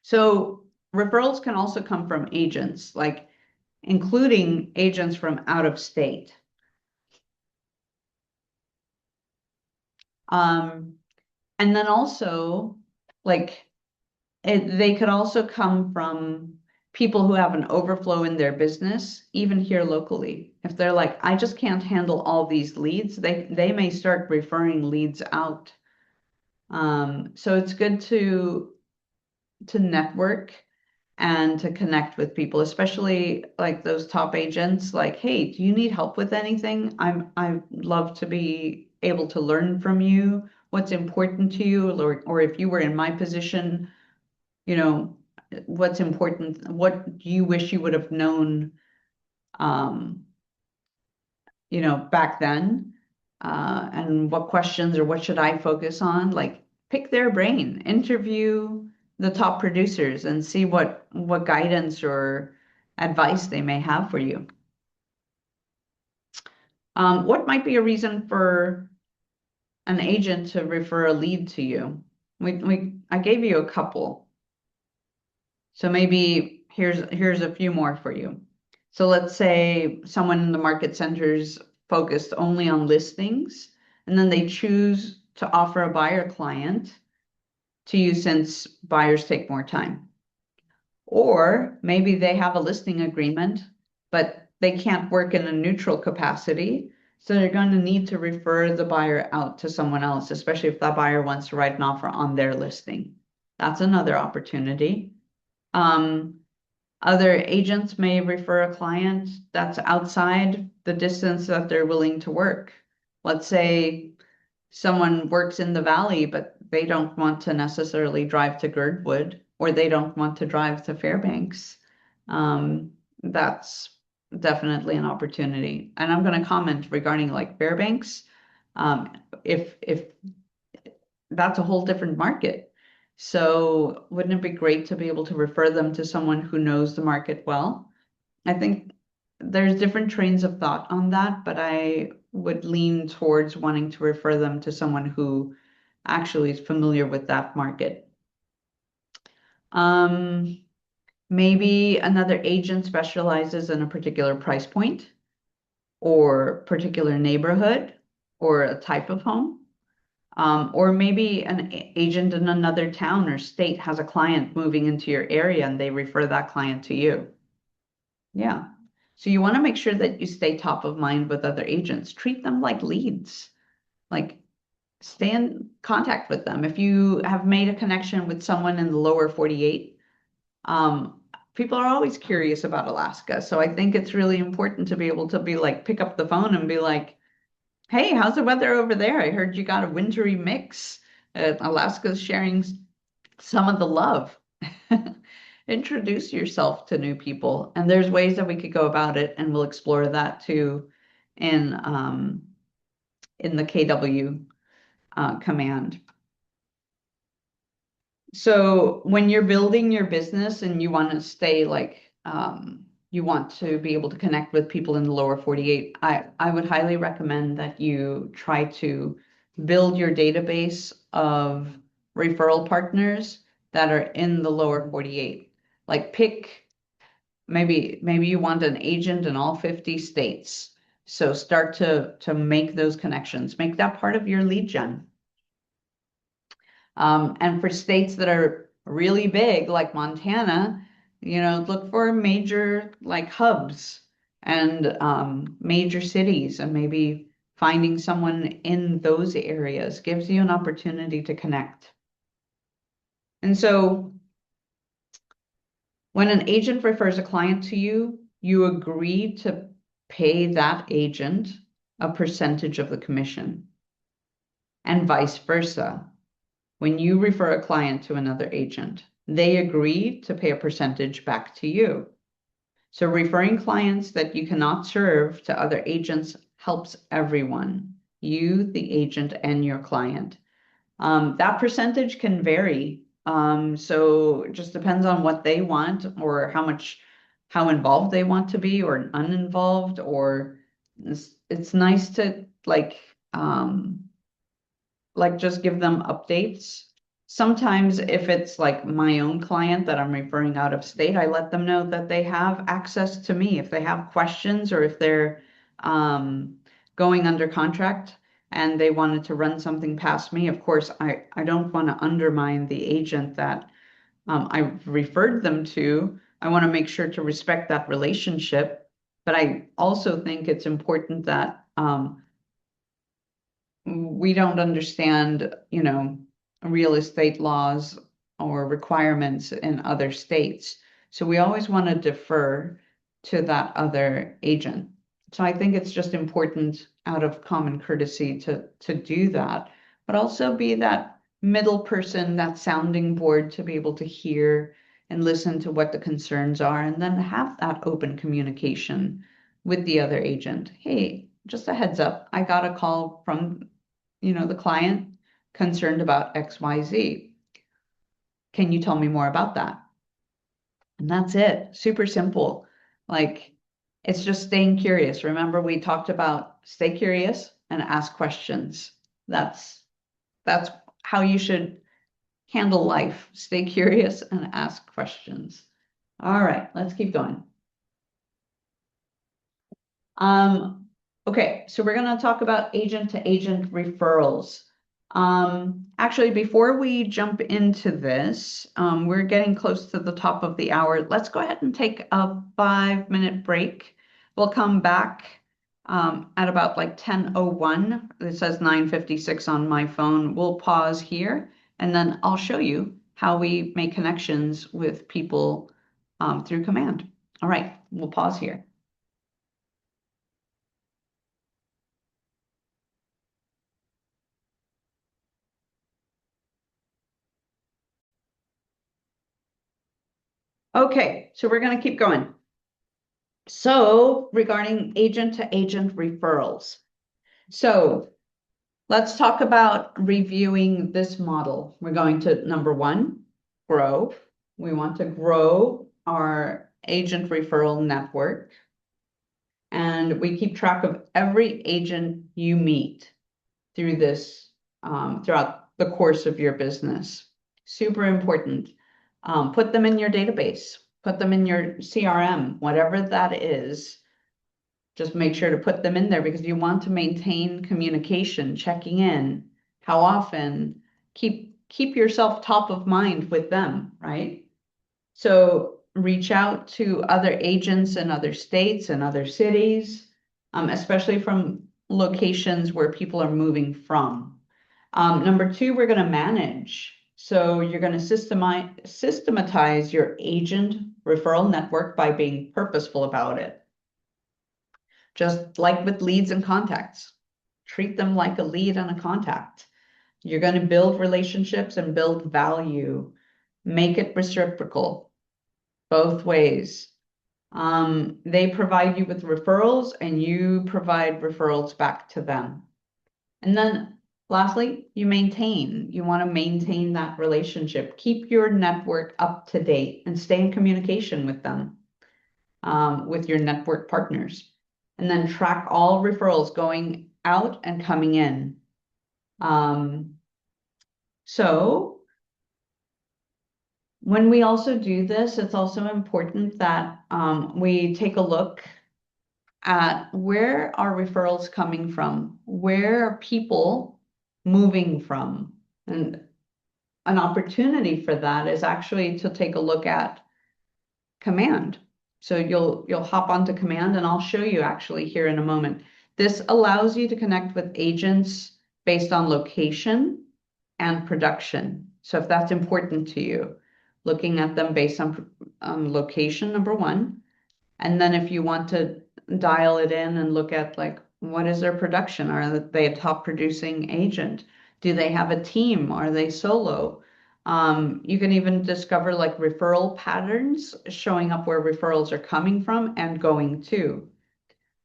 So referrals can also come from agents, like including agents from out of state. And then also, like, they could also come from people who have an overflow in their business, even here locally. If they're like, I just can't handle all these leads, they may start referring leads out. So it's good to network and to connect with people, especially like those top agents. Like, hey, do you need help with anything? I'd love to be able to learn from you. What's important to you, or if you were in my position, you know, what's important, what do you wish you would have known, um, you know, back then, and what questions or what should I focus on? Like, pick their brain, interview the top producers, and see what guidance or advice they may have for you. What might be a reason for an agent to refer a lead to you? I gave you a couple. So maybe here's a few more for you. So let's say someone in the market center's focused only on listings, and then they choose to offer a buyer client to you since buyers take more time. Or maybe they have a listing agreement, but they can't work in a neutral capacity. So they're going to need to refer the buyer out to someone else, especially if that buyer wants to write an offer on their listing. That's another opportunity. Other agents may refer a client that's outside the distance that they're willing to work. Let's say someone works in the valley, but they don't want to necessarily drive to Girdwood, or they don't want to drive to Fairbanks. That's definitely an opportunity. And I'm going to comment regarding like Fairbanks. If that's a whole different market. So wouldn't it be great to be able to refer them to someone who knows the market well? I think there's different trains of thought on that, but I would lean towards wanting to refer them to someone who actually is familiar with that market. Maybe another agent specializes in a particular price point or particular neighborhood or a type of home. Or maybe an agent in another town or state has a client moving into your area and they refer that client to you. Yeah. So you want to make sure that you stay top of mind with other agents. Treat them like leads. Like stay in contact with them. If you have made a connection with someone in the lower 48, people are always curious about Alaska. So I think it's really important to be able to be like, pick up the phone and be like, hey, how's the weather over there? I heard you got a wintry mix. Alaska's sharing some of the love. Introduce yourself to new people. And there's ways that we could go about it, and we'll explore that too in the KW command. So when you're building your business and you want to stay like you want to be able to connect with people in the lower 48, I would highly recommend that you try to build your database of referral partners that are in the lower 48. Like pick maybe you want an agent in all 50 states. So start to make those connections. Make that part of your lead gen. And for states that are really big, like Montana, look for major like hubs and major cities, and maybe finding someone in those areas gives you an opportunity to connect. And so when an agent refers a client to you, you agree to pay that agent a percentage of the commission, and vice versa. When you refer a client to another agent, they agree to pay a percentage back to you. So referring clients that you cannot serve to other agents helps everyone, you, the agent, and your client. That percentage can vary. So it just depends on what they want, or how involved they want to be, or uninvolved, or it's nice to just give them updates. Sometimes if it's like my own client that I'm referring out of state, I let them know that they have access to me. If they have questions, or if they're going under contract and they wanted to run something past me, of course, I don't want to undermine the agent that I referred them to. I want to make sure to respect that relationship. But I also think it's important that we don't understand, real estate laws or requirements in other states. So we always want to defer to that other agent. So I think it's just important out of common courtesy to do that, but also be that middle person, that sounding board, to be able to hear and listen to what the concerns are, and then have that open communication with the other agent. Hey, just a heads up, I got a call from the client concerned about XYZ. Can you tell me more about that? And that's it. Super simple. Like, it's just staying curious. Remember, we talked about stay curious and ask questions. That's how you should handle life. Stay curious and ask questions. All right, let's keep going. Okay, so we're going to talk about agent-to-agent referrals. Actually, before we jump into this, we're getting close to the top of the hour. Let's go ahead and take a 5-minute break. We'll come back at about like 10:01. It says 9:56 on my phone. We'll pause here, and then I'll show you how we make connections with people through command. All right, we'll pause here. Okay, so we're going to keep going. So regarding agent-to-agent referrals. So let's talk about reviewing this model. We're going to, number one, grow. We want to grow our agent referral network. And we keep track of every agent you meet through this, throughout the course of your business. Super important. Put them in your database, put them in your CRM, whatever that is. Just make sure to put them in there, because you want to maintain communication, checking in, how often, keep yourself top of mind with them, right? So reach out to other agents in other states and other cities, especially from locations where people are moving from. Number two, we're going to manage. So you're going to systematize your agent referral network by being purposeful about it. Just like with leads and contacts, treat them like a lead and a contact. You're going to build relationships and build value. Make it reciprocal, both ways. They provide you with referrals and you provide referrals back to them. And then lastly, you want to maintain that relationship. Keep your network up to date and stay in communication with them, with your network partners. And then track all referrals going out and coming in. So when we also do this, it's also important that we take a look at where are referrals coming from? Where are people moving from? And an opportunity for that is actually to take a look at command. So you'll hop onto command, and I'll show you actually here in a moment. This allows you to connect with agents based on location and production. So if that's important to you, looking at them based on location, number one. And then if you want to dial it in and look at like, what is their production? Are they a top producing agent? Do they have a team? Are they solo? You can even discover like referral patterns showing up where referrals are coming from and going to.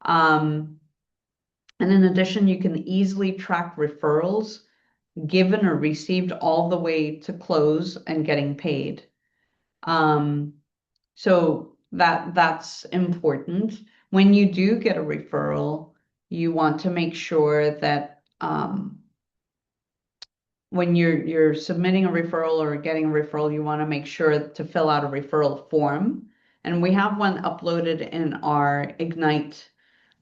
And in addition, you can easily track referrals given or received all the way to close and getting paid. So that's important. When you do get a referral, you want to make sure that when you're submitting a referral or getting a referral, you want to make sure to fill out a referral form. And we have one uploaded in our Ignite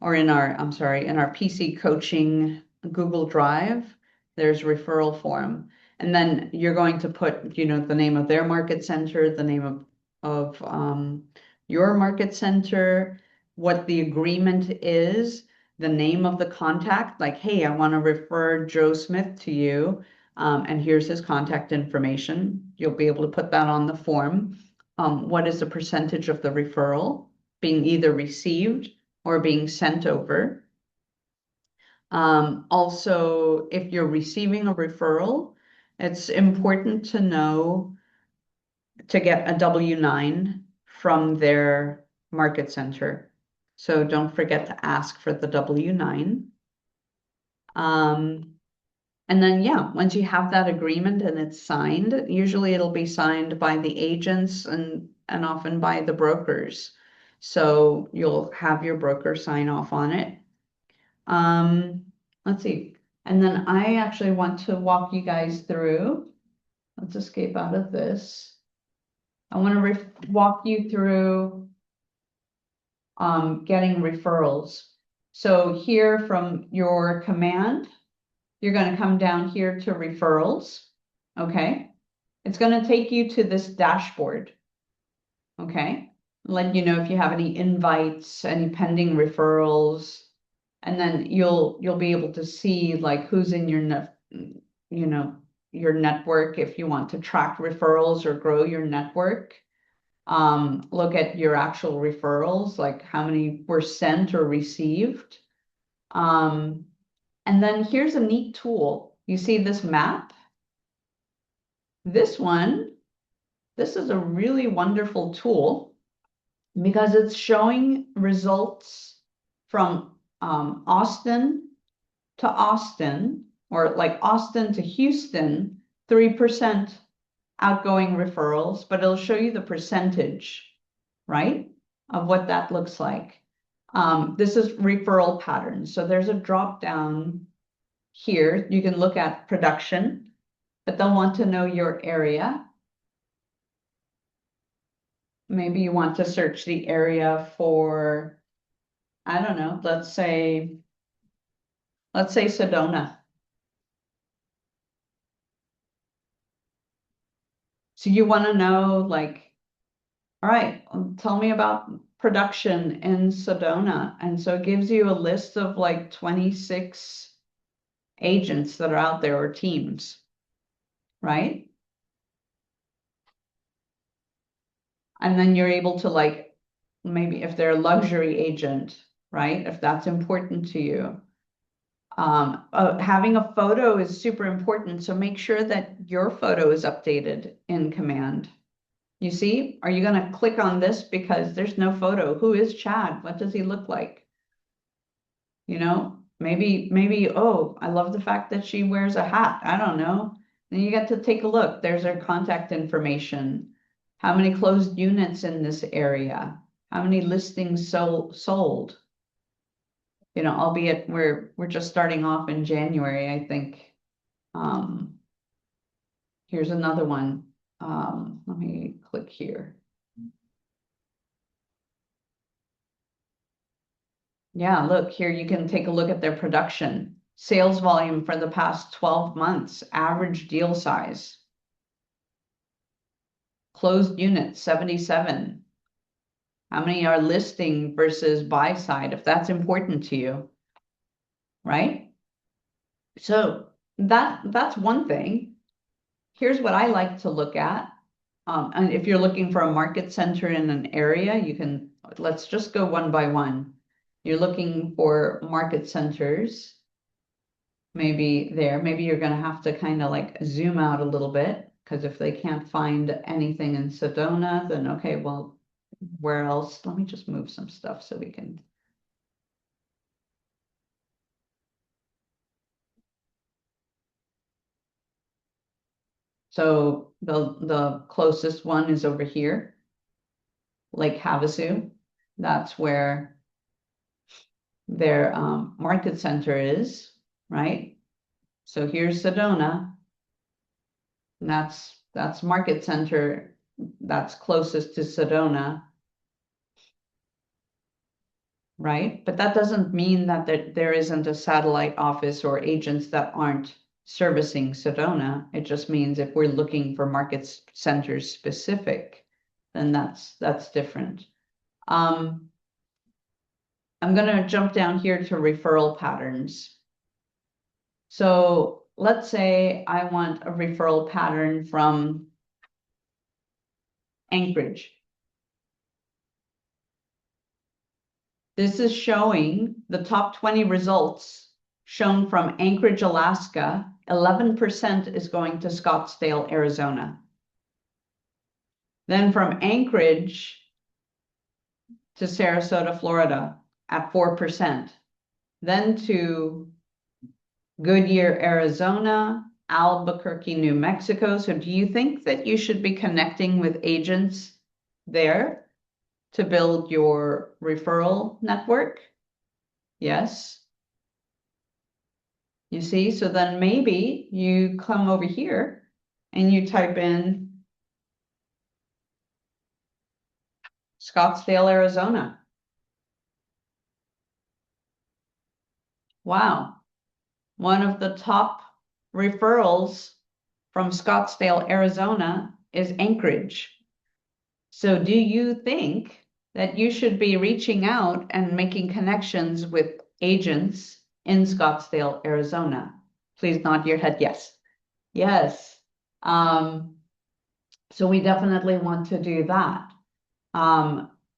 or in our PC coaching Google Drive. There's referral form. And then you're going to put, the name of their market center, the name of your market center, what the agreement is, the name of the contact, like, hey, I want to refer Joe Smith to you, and here's his contact information. You'll be able to put that on the form. What is the percentage of the referral being either received or being sent over? Also, if you're receiving a referral, it's important to know to get a W-9 from their market center. So don't forget to ask for the W-9. And then, yeah, once you have that agreement and it's signed, usually it'll be signed by the agents and often by the brokers. So you'll have your broker sign off on it. Let's see. And then I actually want to walk you guys through. Let's escape out of this. I want to walk you through getting referrals. So here from your command, you're going to come down here to referrals. Okay. It's going to take you to this dashboard. Okay. Let you know if you have any invites, any pending referrals, and then you'll be able to see like who's in your your network if you want to track referrals or grow your network. Look at your actual referrals, like how many were sent or received. And then here's a neat tool. You see this map? This is a really wonderful tool because it's showing results from Austin to Austin, or like Austin to Houston, 3% outgoing referrals, but it'll show you the percentage, right, of what that looks like. This is referral patterns. So there's a drop down here. You can look at production, but they'll want to know your area. Maybe you want to search the area for, I don't know, let's say Sedona. So you want to know, like, all right, tell me about production in Sedona. And so it gives you a list of like 26 agents that are out there or teams, right? And then you're able to, like, maybe if they're a luxury agent, right? If that's important to you. Having a photo is super important. So make sure that your photo is updated in Command. You see, are you going to click on this because there's no photo? Who is Chad? What does he look like? You know, maybe, oh, I love the fact that she wears a hat. I don't know. Then you get to take a look. There's her contact information. How many closed units in this area? How many listings sold? You know, albeit we're just starting off in January, I think. Here's another one. Let me click here. Yeah, look, here you can take a look at their production. Sales volume for the past 12 months, average deal size. Closed units, 77. How many are listing versus buy side, if that's important to you, right? So that's one thing. Here's what I like to look at. And if you're looking for a market center in an area, let's just go one by one. You're looking for market centers. Maybe you're going to have to kind of like zoom out a little bit, because if they can't find anything in Sedona, then okay, well, where else? Let me just move some stuff so we can. So the closest one is over here, Lake Havasu. That's where their market center is, right? So here's Sedona. And that's market center that's closest to Sedona, right? But that doesn't mean that there isn't a satellite office or agents that aren't servicing Sedona. It just means if we're looking for market centers specific, then that's different. I'm going to jump down here to referral patterns. So let's say I want a referral pattern from Anchorage. This is showing the top 20 results shown from Anchorage, Alaska. 11% is going to Scottsdale, Arizona. Then from Anchorage to Sarasota, Florida at 4%. Then to Goodyear, Arizona, Albuquerque, New Mexico. So do you think that you should be connecting with agents there to build your referral network? Yes. You see, so then maybe you come over here and you type in Scottsdale, Arizona. Wow. One of the top referrals from Scottsdale, Arizona is Anchorage. So do you think that you should be reaching out and making connections with agents in Scottsdale, Arizona? Please nod your head yes. Yes. So we definitely want to do that.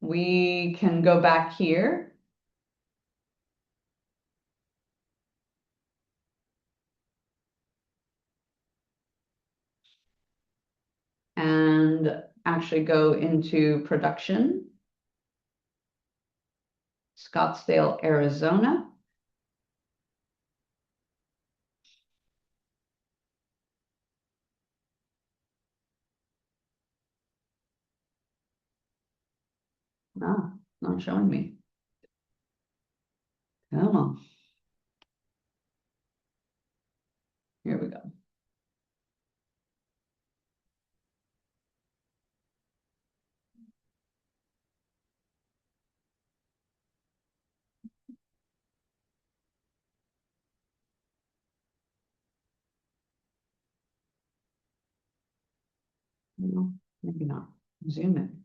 We can go back here. And actually go into production. Scottsdale, Arizona. No, not showing me. Come on. Here we go. No, maybe not. Zoom in.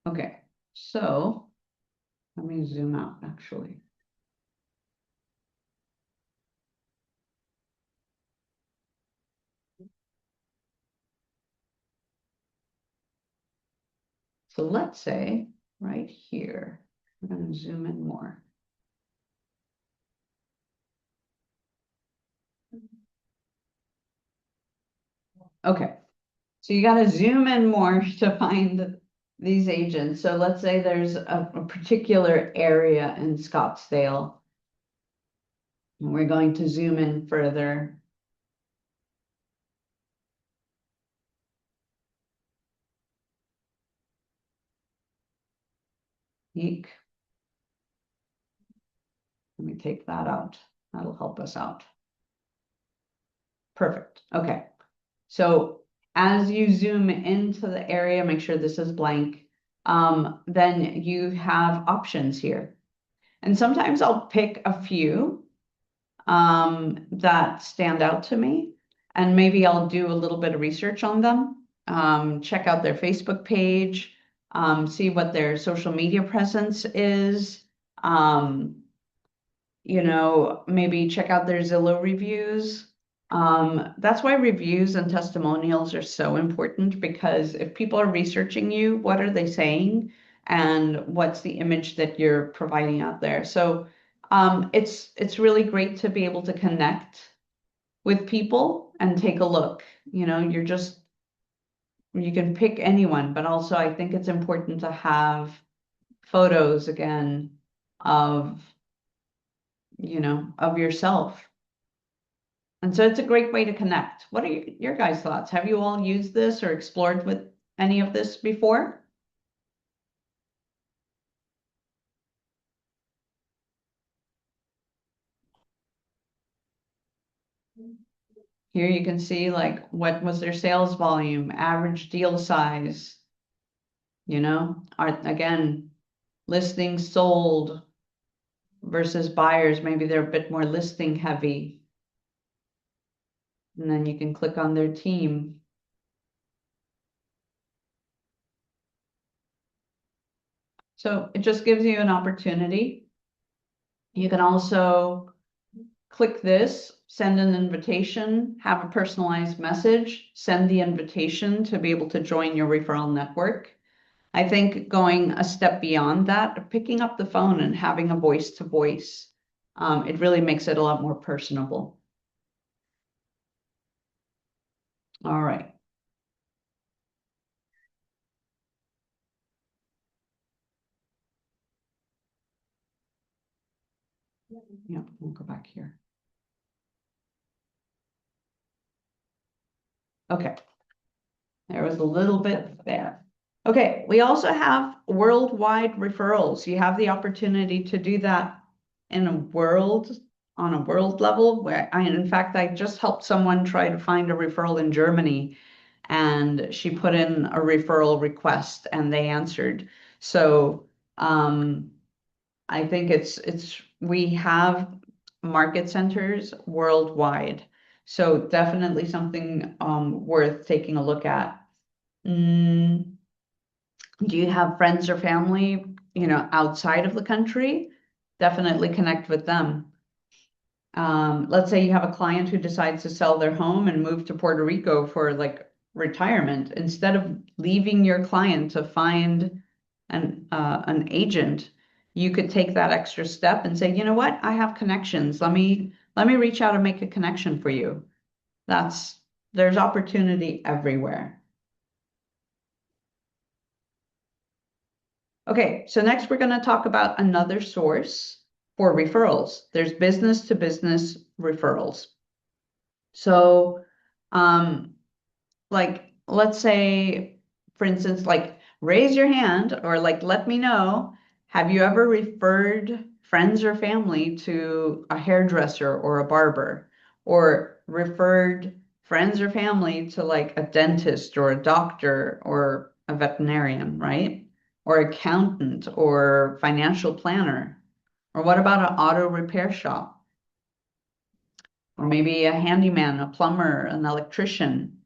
Okay, so let me zoom out actually. So let's say right here, we're going to zoom in more. Okay, so you got to zoom in more to find these agents. So let's say there's a particular area in Scottsdale, and we're going to zoom in further. Eek. Let me take that out. That'll help us out. Perfect. Okay. So as you zoom into the area, make sure this is blank. Then you have options here. And sometimes I'll pick a few that stand out to me, and maybe I'll do a little bit of research on them, check out their Facebook page, see what their social media presence is, maybe check out their Zillow reviews. That's why reviews and testimonials are so important, because if people are researching you, what are they saying? And what's the image that you're providing out there? So it's really great to be able to connect with people and take a look. You can pick anyone, but also I think it's important to have photos again of, of yourself. And so it's a great way to connect. What are your guys' thoughts? Have you all used this or explored with any of this before? Here you can see like what was their sales volume, average deal size, again, listings sold versus buyers. Maybe they're a bit more listing heavy. And then you can click on their team. So it just gives you an opportunity. You can also click this, send an invitation, have a personalized message, send the invitation to be able to join your referral network. I think going a step beyond that, picking up the phone and having a voice to voice, it really makes it a lot more personable. All right. Yeah, we'll go back here. Okay. There was a little bit there. Okay, we also have worldwide referrals. You have the opportunity to do that on a world level, where in fact, I just helped someone try to find a referral in Germany, and she put in a referral request and they answered. So I think we have market centers worldwide. So definitely something worth taking a look at. Mm, do you have friends or family, outside of the country? Definitely connect with them. Let's say you have a client who decides to sell their home and move to Puerto Rico for like retirement. Instead of leaving your client to find an agent, you could take that extra step and say, you know what, I have connections. Let me reach out and make a connection for you. There's opportunity everywhere. Okay, so next we're going to talk about another source for referrals. There's business to business referrals. So, like, let's say, for instance, like, raise your hand or like, let me know, have you ever referred friends or family to a hairdresser or a barber, or referred friends or family to like a dentist or a doctor or a veterinarian, right? Or accountant or financial planner? Or what about an auto repair shop? or maybe a handyman, a plumber, an electrician,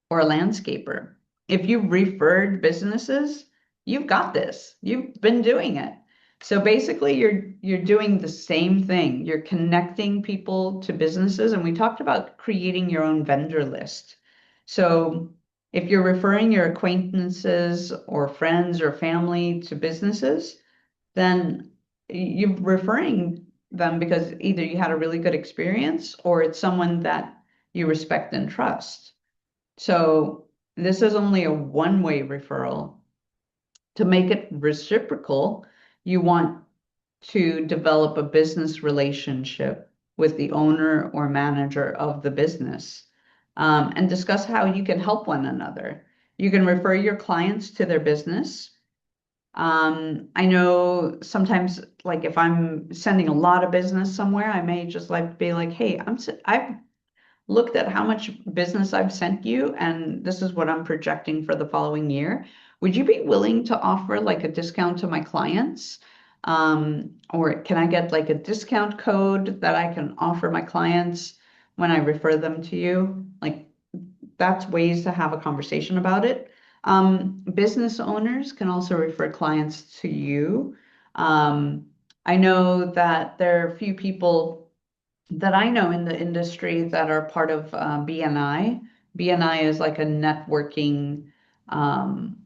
or a landscaper. If you've referred businesses, you've got this. You've been doing it. So basically you're doing the same thing. You're connecting people to businesses, and we talked about creating your own vendor list. So if you're referring your acquaintances or friends or family to businesses, then you're referring them because either you had a really good experience or it's someone that you respect and trust. So this is only a one-way referral. To make it reciprocal, you want to develop a business relationship with the owner or manager of the business, and discuss how you can help one another. You can refer your clients to their business. I know sometimes, like if I'm sending a lot of business somewhere, I may just like be like, hey, I've looked at how much business I've sent you, and this is what I'm projecting for the following year. Would you be willing to offer like a discount to my clients? Or can I get like a discount code that I can offer my clients when I refer them to you? Like that's ways to have a conversation about it. Business owners can also refer clients to you. I know that there are a few people that I know in the industry that are part of BNI. BNI is like a networking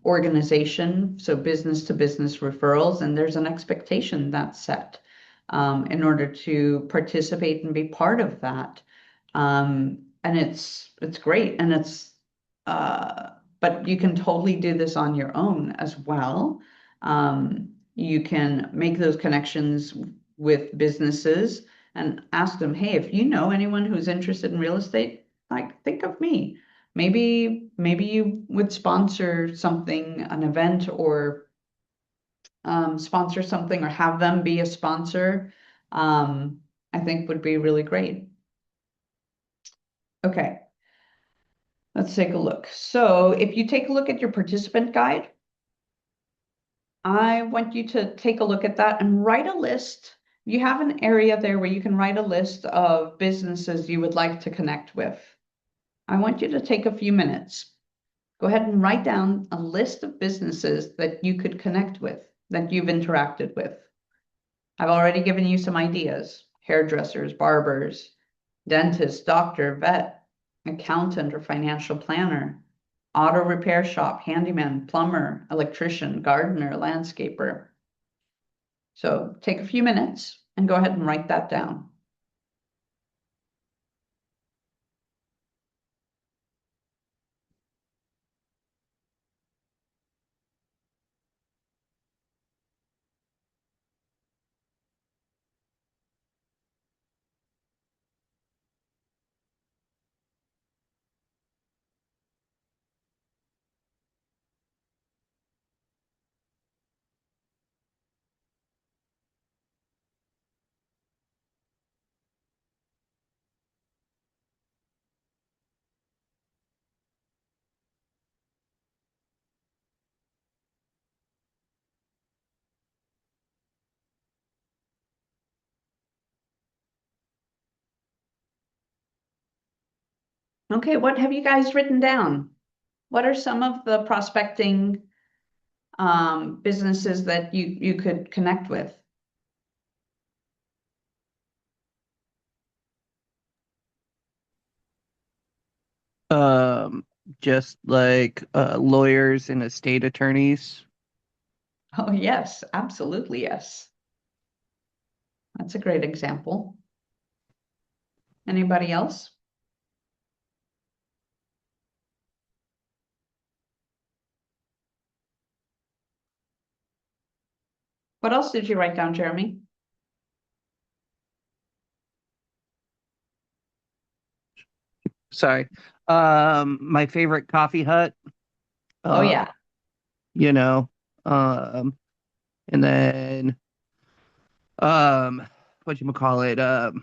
organization, so business to business referrals, and there's an expectation that's set in order to participate and be part of that. And it's great, and but you can totally do this on your own as well. You can make those connections with businesses and ask them, hey, if you know anyone who's interested in real estate, like think of me. Maybe you would sponsor something, an event, or sponsor something, or have them be a sponsor. I think would be really great. Okay, let's take a look. So if you take a look at your participant guide, I want you to take a look at that and write a list. You have an area there where you can write a list of businesses you would like to connect with. I want you to take a few minutes. Go ahead and write down a list of businesses that you could connect with, that you've interacted with. I've already given you some ideas: hairdressers, barbers, dentist, doctor, vet, accountant or financial planner, auto repair shop, handyman, plumber, electrician, gardener, landscaper. So take a few minutes and go ahead and write that down. Okay, what have you guys written down? What are some of the prospecting businesses that you could connect with? Um, just like lawyers and estate attorneys. Oh, yes, absolutely, yes. That's a great example. Anybody else? What else did you write down, Jeremy? Sorry. My favorite coffee hut. Oh, Uh, yeah. you know, um, and then what you call it? Of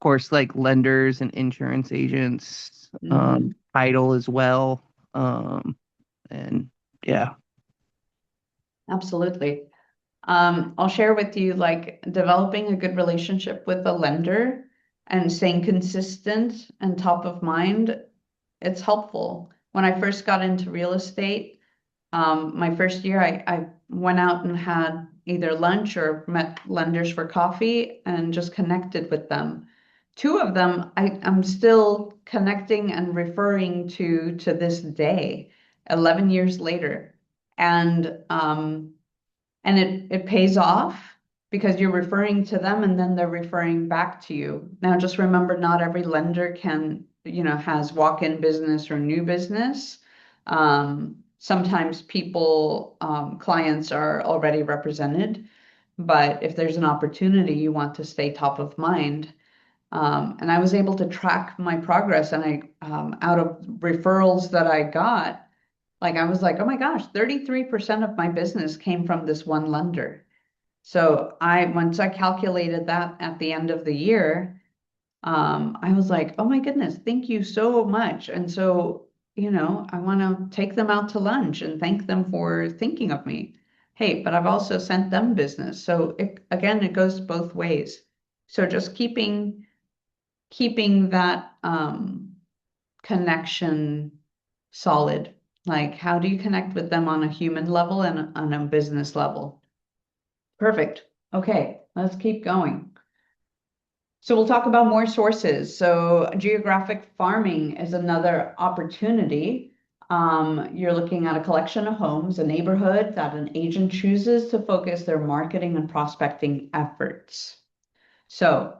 course, like lenders and insurance agents, Mhm. title as well. And yeah. Absolutely. I'll share with you like developing a good relationship with the lender and staying consistent and top of mind, it's helpful. When I first got into real estate, my first year, I went out and had either lunch or met lenders for coffee and just connected with them. Two of them I'm still connecting and referring to this day, 11 years later. And it pays off because you're referring to them and then they're referring back to you. Now, just remember, not every lender can, has walk-in business or new business. Sometimes clients are already represented, but if there's an opportunity, you want to stay top of mind. And I was able to track my progress, and out of referrals that I got, like I was like, oh my gosh, 33% of my business came from this one lender. So once I calculated that at the end of the year, I was like, oh my goodness, thank you so much. And so, I want to take them out to lunch and thank them for thinking of me. Hey, but I've also sent them business. So it goes both ways. So just keeping that connection solid. Like, how do you connect with them on a human level and on a business level? Perfect. Okay, let's keep going. So we'll talk about more sources. So geographic farming is another opportunity. You're looking at a collection of homes, a neighborhood that an agent chooses to focus their marketing and prospecting efforts. So,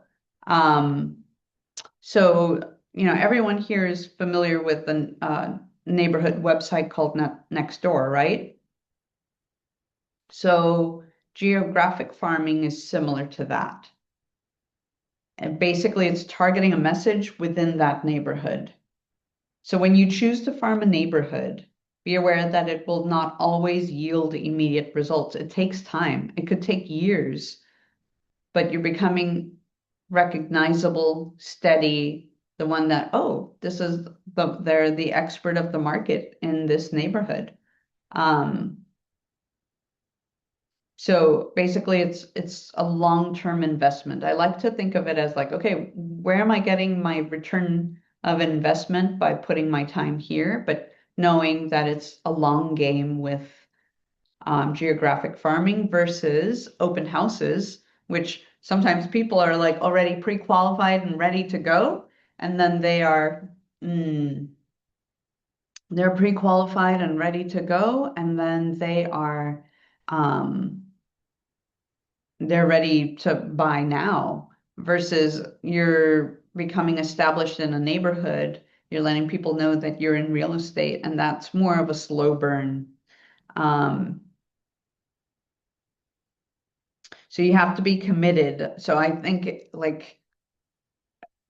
everyone here is familiar with the neighborhood website called Nextdoor, right? So geographic farming is similar to that. And basically, it's targeting a message within that neighborhood. So when you choose to farm a neighborhood, be aware that it will not always yield immediate results. It takes time. It could take years, but you're becoming recognizable, steady, the one that, oh, they're the expert of the market in this neighborhood. So basically it's a long-term investment. I like to think of it as like, okay, where am I getting my return of investment by putting my time here? But knowing that it's a long game with geographic farming versus open houses, which sometimes people are like already pre-qualified and ready to go, and then they're pre-qualified and ready to go, and then they're ready to buy now, versus you're becoming established in a neighborhood. You're letting people know that you're in real estate, and that's more of a slow burn. So you have to be committed. So I think, like,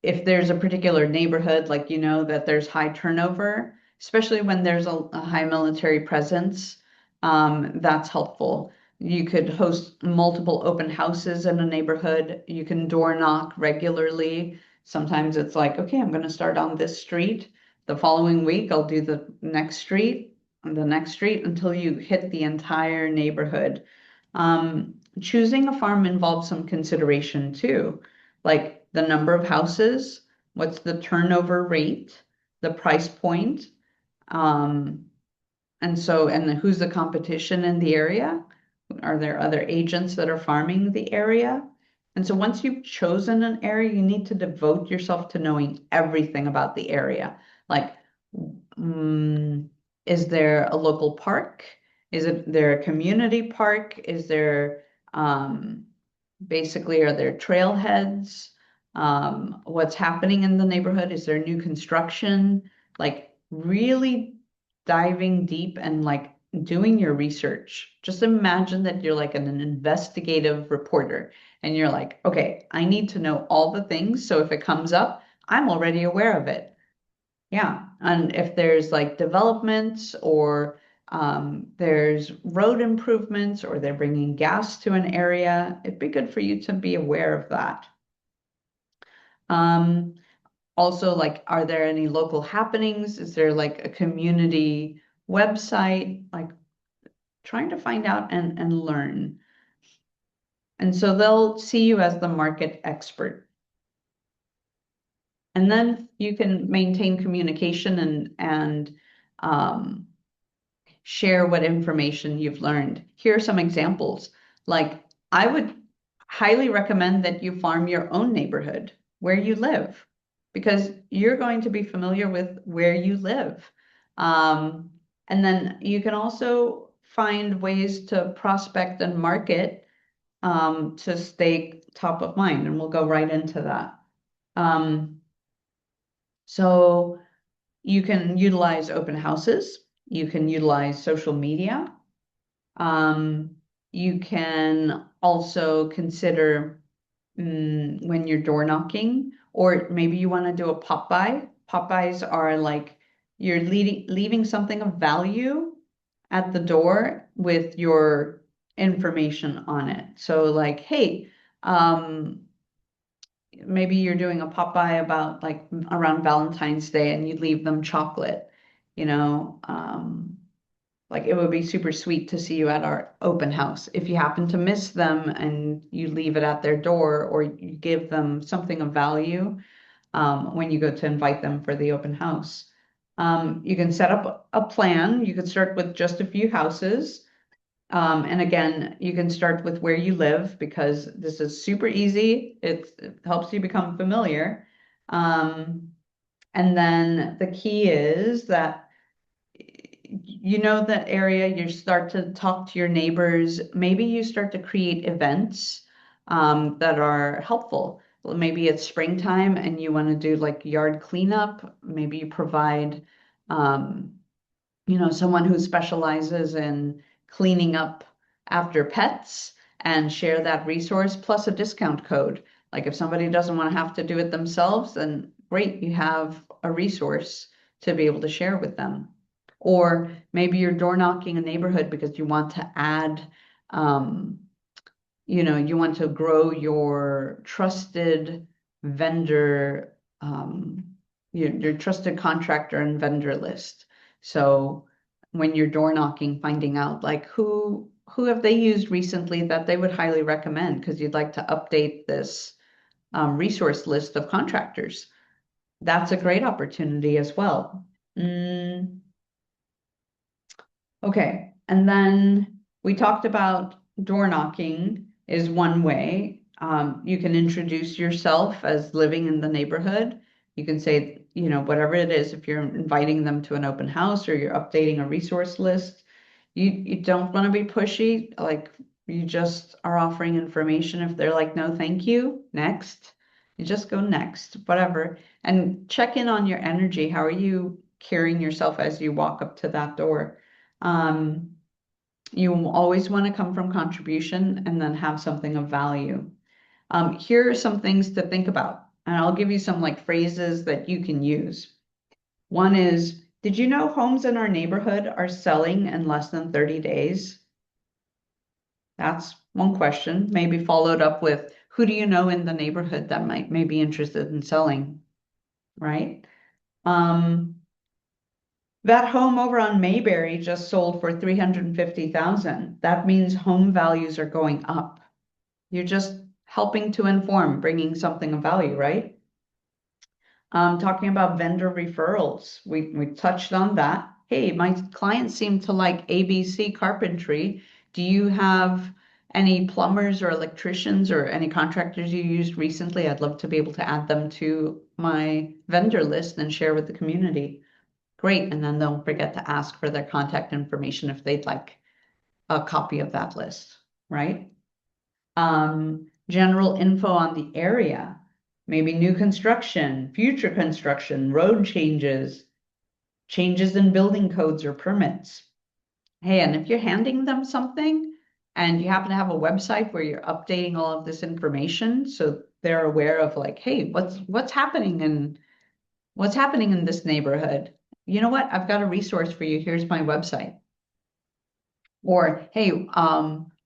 if there's a particular neighborhood, like, that there's high turnover, especially when there's a high military presence, that's helpful. You could host multiple open houses in a neighborhood. You can door knock regularly. Sometimes it's like, okay, I'm going to start on this street. The following week, I'll do the next street and the next street until you hit the entire neighborhood. Choosing a farm involves some consideration too, like the number of houses, what's the turnover rate, the price point, um, and who's the competition in the area? Are there other agents that are farming the area? And so once you've chosen an area, you need to devote yourself to knowing everything about the area. Like, is there a local park? There a community park? Is there basically, are there trailheads? What's happening in the neighborhood? Is there new construction? Like, really diving deep and like doing your research. Just imagine that you're like an investigative reporter and you're like, okay, I need to know all the things. So if it comes up, I'm already aware of it. Yeah. And if there's like developments or there's road improvements or they're bringing gas to an area, it'd be good for you to be aware of that. Also, like, are there any local happenings? Is there like a community website? Like, trying to find out and learn. And so they'll see you as the market expert. And then you can maintain communication and share what information you've learned. Here are some examples. Like, I would highly recommend that you farm your own neighborhood where you live, because you're going to be familiar with where you live. And then you can also find ways to prospect and market to stay top of mind, and we'll go right into that. So you can utilize open houses, you can utilize social media. You can also consider when you're door knocking, or maybe you want to do a pop by. Pop bys are like you're leaving something of value at the door with your information on it. So like, hey, maybe you're doing a pop by about like around Valentine's Day and you leave them chocolate, you know, like it would be super sweet to see you at our open house. If you happen to miss them and you leave it at their door, or you give them something of value when you go to invite them for the open house. You can set up a plan. You could start with just a few houses. And again, you can start with where you live, because this is super easy. It helps you become familiar. And then the key is that you know that area, you start to talk to your neighbors. Maybe you start to create events that are helpful. Well, maybe it's springtime and you want to do like yard cleanup. Maybe you provide, someone who specializes in cleaning up after pets and share that resource plus a discount code. Like if somebody doesn't want to have to do it themselves, then great, you have a resource to be able to share with them. Or maybe you're door knocking a neighborhood because you want to add, you want to grow your trusted vendor, your trusted contractor and vendor list. So when you're door knocking, finding out like who have they used recently that they would highly recommend, because you'd like to update this resource list of contractors. That's a great opportunity as well. Okay, and then we talked about door knocking is one way. You can introduce yourself as living in the neighborhood. You can say, whatever it is, if you're inviting them to an open house or you're updating a resource list, you don't want to be pushy. Like you just are offering information. If they're like, no, thank you, next, you just go next, whatever. And check in on your energy. How are you carrying yourself as you walk up to that door? You always want to come from contribution and then have something of value. Here are some things to think about, and I'll give you some like phrases that you can use. One is, did you know homes in our neighborhood are selling in less than 30 days? That's one question, maybe followed up with, who do you know in the neighborhood that may be interested in selling, right? That home over on Mayberry just sold for $350,000. That means home values are going up. You're just helping to inform, bringing something of value, right? Talking about vendor referrals, we touched on that. Hey, my clients seem to like ABC carpentry. Do you have any plumbers or electricians or any contractors you used recently? I'd love to be able to add them to my vendor list and share with the community. Great. And then don't forget to ask for their contact information if they'd like a copy of that list, right? General info on the area, maybe new construction, future construction, road changes, changes in building codes or permits. Hey, and if you're handing them something and you happen to have a website where you're updating all of this information, so they're aware of like, hey, what's happening in this neighborhood? You know what? I've got a resource for you. Here's my website. Or, hey,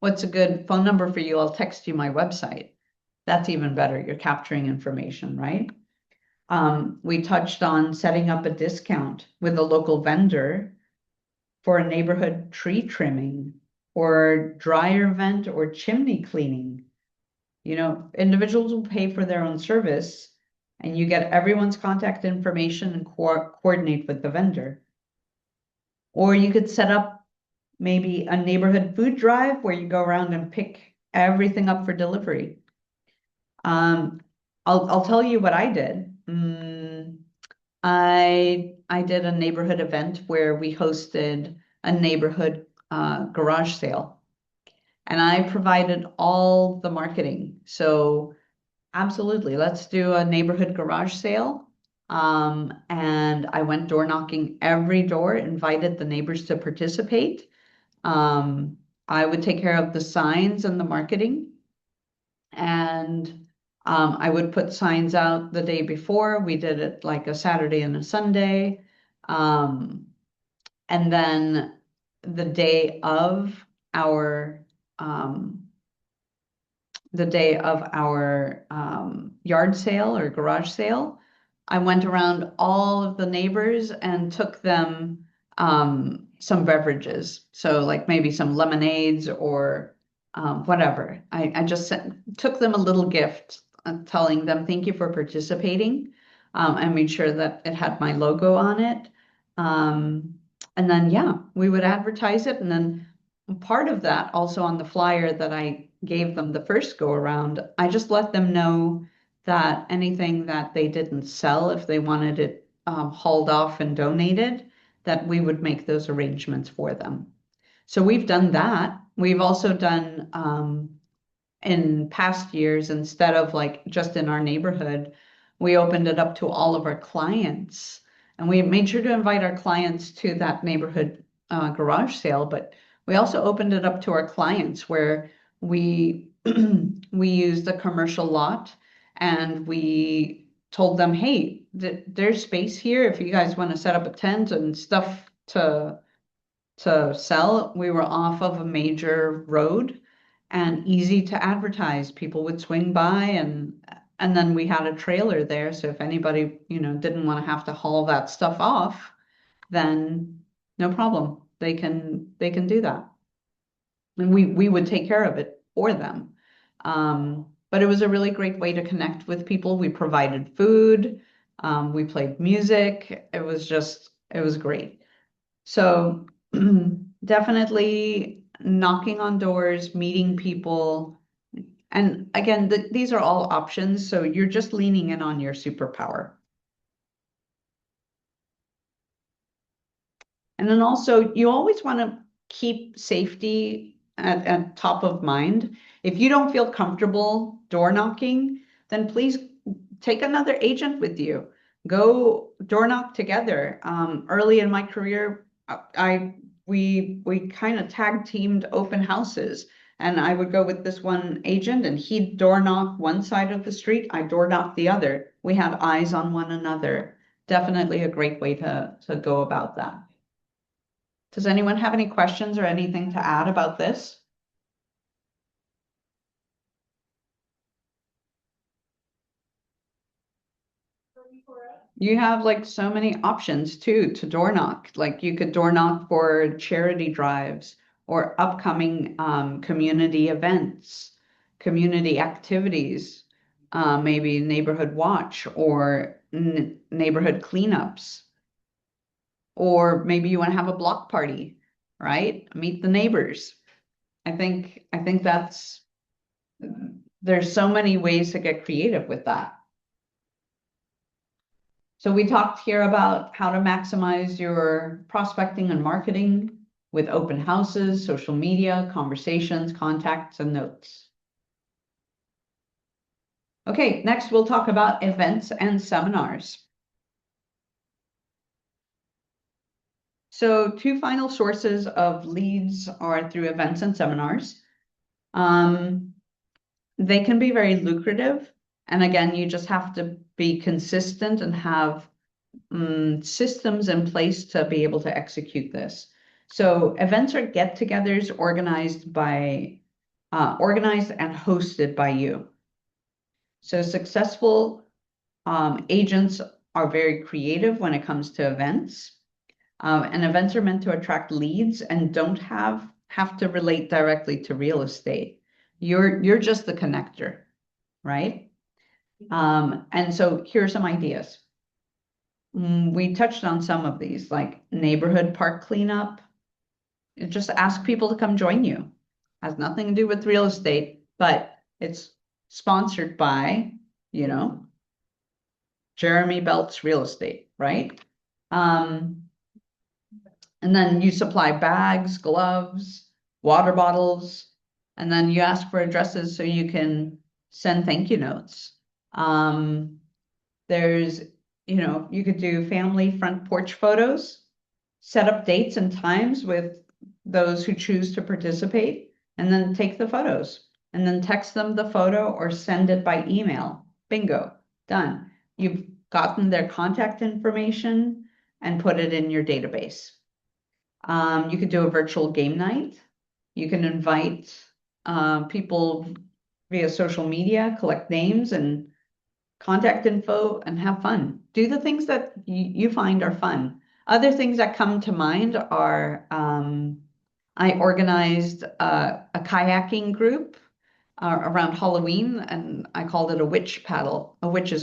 what's a good phone number for you? I'll text you my website. That's even better. You're capturing information, right? We touched on setting up a discount with a local vendor for a neighborhood tree trimming or dryer vent or chimney cleaning. Individuals will pay for their own service. and you get everyone's contact information and coordinate with the vendor. Or you could set up maybe a neighborhood food drive where you go around and pick everything up for delivery. I'll tell you what I did. I did a neighborhood event where we hosted a neighborhood garage sale, and I provided all the marketing. So absolutely, let's do a neighborhood garage sale. And I went door knocking every door, invited the neighbors to participate. I would take care of the signs and the marketing. And I would put signs out the day before. We did it like a Saturday and a Sunday. And then the day of our yard sale or garage sale, I went around all of the neighbors and took them some beverages. So like maybe some lemonades or whatever. I just took them a little gift telling them thank you for participating, and made sure that it had my logo on it. And then, yeah, we would advertise it. And then part of that also on the flyer that I gave them the first go around, I just let them know that anything that they didn't sell, if they wanted it hauled off and donated, that we would make those arrangements for them. So we've done that. We've also done in past years, instead of like just in our neighborhood, we opened it up to all of our clients. And we made sure to invite our clients to that neighborhood garage sale, but we also opened it up to our clients where we we used a commercial lot, and we told them, hey, there's space here if you guys want to set up a tent and stuff to sell. We were off of a major road and easy to advertise. People would swing by, and then we had a trailer there. So if anybody, didn't want to have to haul that stuff off, then no problem. They can do that. And we would take care of it for them. But it was a really great way to connect with people. We provided food. We played music. It was great. So definitely knocking on doors, meeting people. And again, these are all options. So you're just leaning in on your superpower. And then also, you always want to keep safety at top of mind. If you don't feel comfortable door knocking, then please take another agent with you. Go door knock together. Early in my career, we kind of tag teamed open houses, and I would go with this one agent, and he'd door knock one side of the street, I door knock the other. We had eyes on one another. Definitely a great way to go about that. Does anyone have any questions or anything to add about this? You have like so many options too to door knock. Like you could door knock for charity drives or upcoming community events, community activities, maybe neighborhood watch or neighborhood cleanups. Or maybe you want to have a block party, right? Meet the neighbors. I think there's so many ways to get creative with that. So we talked here about how to maximize your prospecting and marketing with open houses, social media, conversations, contacts, and notes. Okay, next we'll talk about events and seminars. So two final sources of leads are through events and seminars. They can be very lucrative. And again, you just have to be consistent and have systems in place to be able to execute this. So events are get-togethers organized and hosted by you. So successful agents are very creative when it comes to events. And events are meant to attract leads and don't have to relate directly to real estate. You're just the connector, right? And so here are some ideas. We touched on some of these, like neighborhood park cleanup. Just ask people to come join you. Has nothing to do with real estate, but it's sponsored by, you know, Jeremy Belt's Real Estate, right? Um, and then you supply bags, gloves, water bottles, and then you ask for addresses so you can send thank you notes. There's, you could do family front porch photos, set up dates and times with those who choose to participate, and then take the photos and then text them the photo or send it by email. Bingo, done. You've gotten their contact information and put it in your database. You could do a virtual game night. You can invite people via social media, collect names and contact info, and have fun. Do the things that you find are fun. Other things that come to mind are I organized a kayaking group around Halloween, and I called it a witch's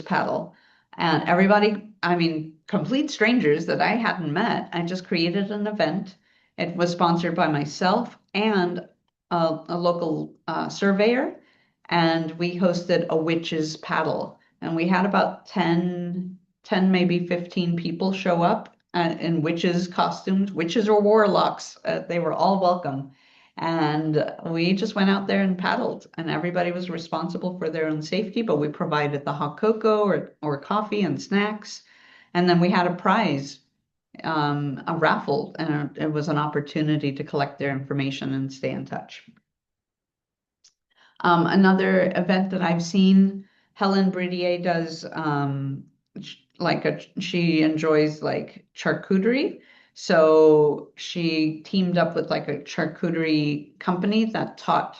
paddle. And everybody, I mean, complete strangers that I hadn't met, I just created an event. It was sponsored by myself and a local surveyor, and we hosted a witch's paddle. And we had about 10, maybe 15 people show up in witches costumes, witches or warlocks. They were all welcome. And we just went out there and paddled, and everybody was responsible for their own safety, but we provided the hot cocoa or coffee and snacks. And then we had a prize, a raffle, and it was an opportunity to collect their information and stay in touch. Another event that I've seen, Helen Bridier does she enjoys like charcuterie. So she teamed up with like a charcuterie company that taught,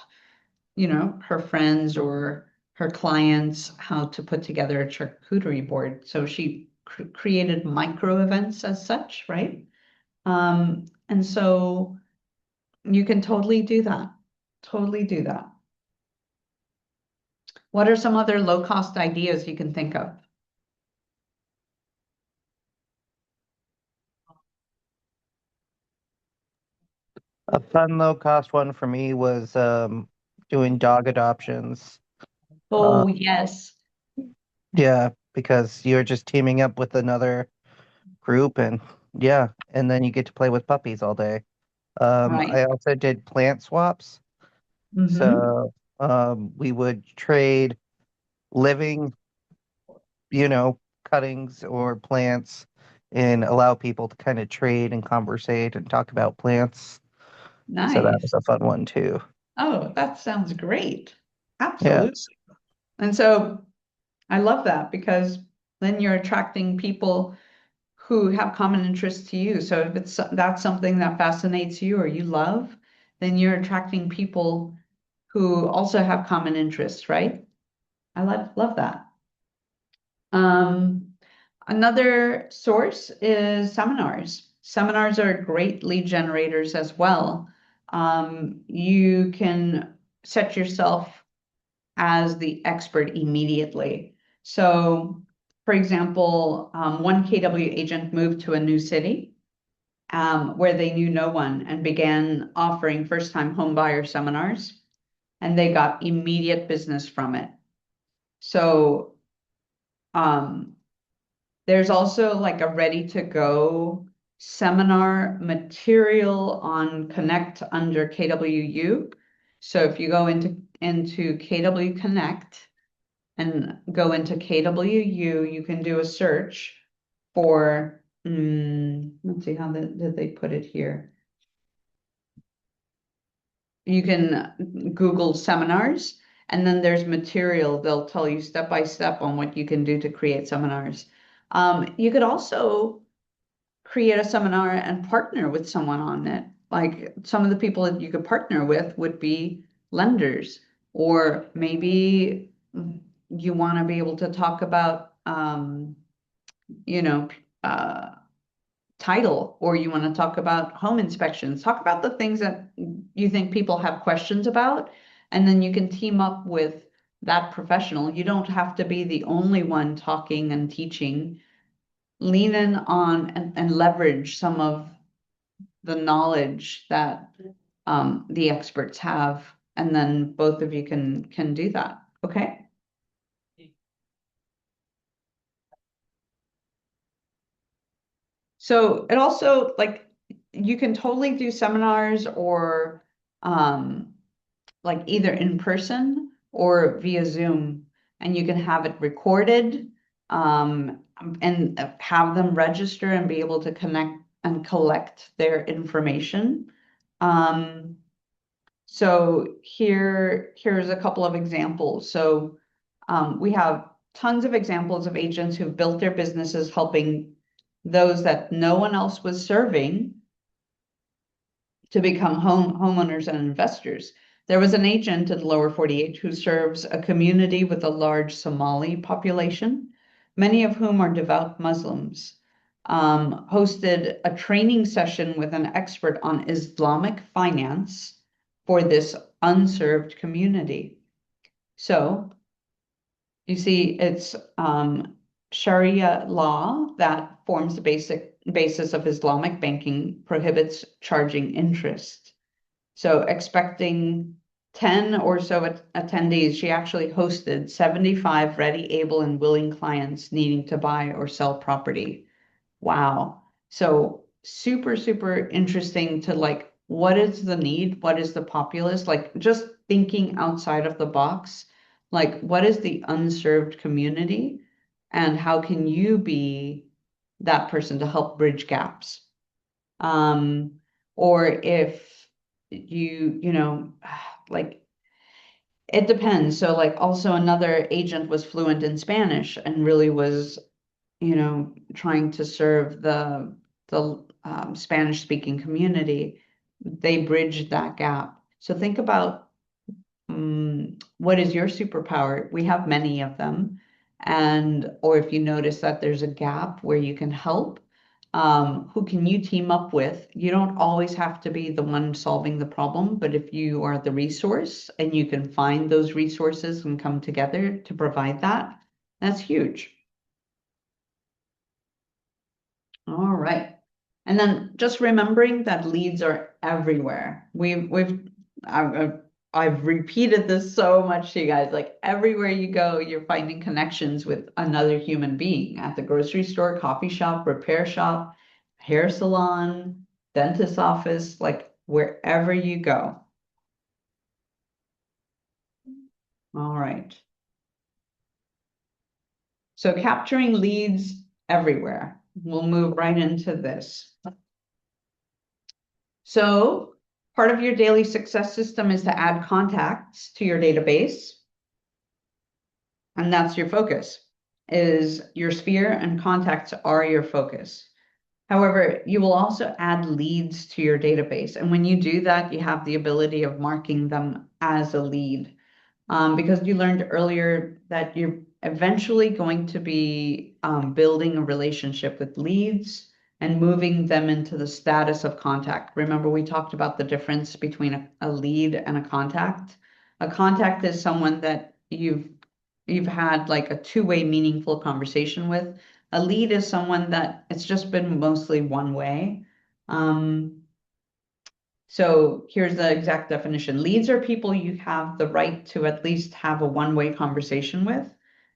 her friends or her clients how to put together a charcuterie board. So she created micro events as such, right? And so you can totally do that. Totally do that. What are some other low cost ideas you can think of? A fun low cost one for me was doing dog adoptions. Oh, yes. Yeah, because you're just teaming up with another group and then you get to play with puppies all day. Right. I also did plant swaps. Mm-hmm. So we would trade living, cuttings or plants and allow people to kind of trade and conversate and talk about plants. So that was Nice. a fun one too. Oh, that sounds great. Yeah. Absolutely. And so I love that because then you're attracting people who have common interests to you. So if that's something that fascinates you or you love, then you're attracting people who also have common interests, right? I love that. Um, Another source is seminars. Seminars are great lead generators as well. You can set yourself as the expert immediately. So, for example, one KW agent moved to a new city where they knew no one and began offering first-time home buyer seminars, and they got immediate business from it. So, um, there's also like a ready to go seminar material on Connect under KWU. So if you go into KW Connect and go into KWU, you can do a search for, let's see, how did they put it here? You can Google seminars, and then there's material. They'll tell you step by step on what you can do to create seminars. You could also create a seminar and partner with someone on it. Like some of the people that you could partner with would be lenders, or maybe you want to be able to talk about, you know, uh, title, or you want to talk about home inspections. Talk about the things that you think people have questions about, and then you can team up with that professional. You don't have to be the only one talking and teaching. Lean in on and leverage some of the knowledge that the experts have, and then both of you can do that. Okay. So it also, like, you can totally do seminars or like either in person or via Zoom, and you can have it recorded and have them register and be able to connect and collect their information. So here's a couple of examples. So we have tons of examples of agents who've built their businesses helping those that no one else was serving to become homeowners and investors. There was an agent in the lower 48 who serves a community with a large Somali population, many of whom are devout Muslims. Hosted a training session with an expert on Islamic finance for this unserved community. So you see, it's Sharia law that forms the basis of Islamic banking, prohibits charging interest. So expecting 10 or so attendees, she actually hosted 75 ready, able, and willing clients needing to buy or sell property. Wow. So super, super interesting to, like, what is the need? What is the populace? Like, just thinking outside of the box, like, what is the unserved community? And how can you be that person to help bridge gaps? Or if you know, like, it depends. So, like, also another agent was fluent in Spanish and really was, you know, trying to serve the Spanish speaking community. They bridged that gap. So think about what is your superpower? We have many of them. And, or if you notice that there's a gap where you can help, who can you team up with? You don't always have to be the one solving the problem, but if you are the resource and you can find those resources and come together to provide that, that's huge. All right. And then just remembering that leads are everywhere. I've repeated this so much to you guys. Like, everywhere you go, you're finding connections with another human being at the grocery store, coffee shop, repair shop, hair salon, dentist office, like wherever you go. All right. So capturing leads everywhere. We'll move right into this. So part of your daily success system is to add contacts to your database. And that's your focus, is your sphere, and contacts are your focus. However, you will also add leads to your database. And when you do that, you have the ability of marking them as a lead. Because you learned earlier that you're eventually going to be building a relationship with leads and moving them into the status of contact. Remember, we talked about the difference between a lead and a contact. A contact is someone that you've had like a two-way meaningful conversation with. A lead is someone that it's just been mostly one way. So here's the exact definition. Leads are people you have the right to at least have a one-way conversation with.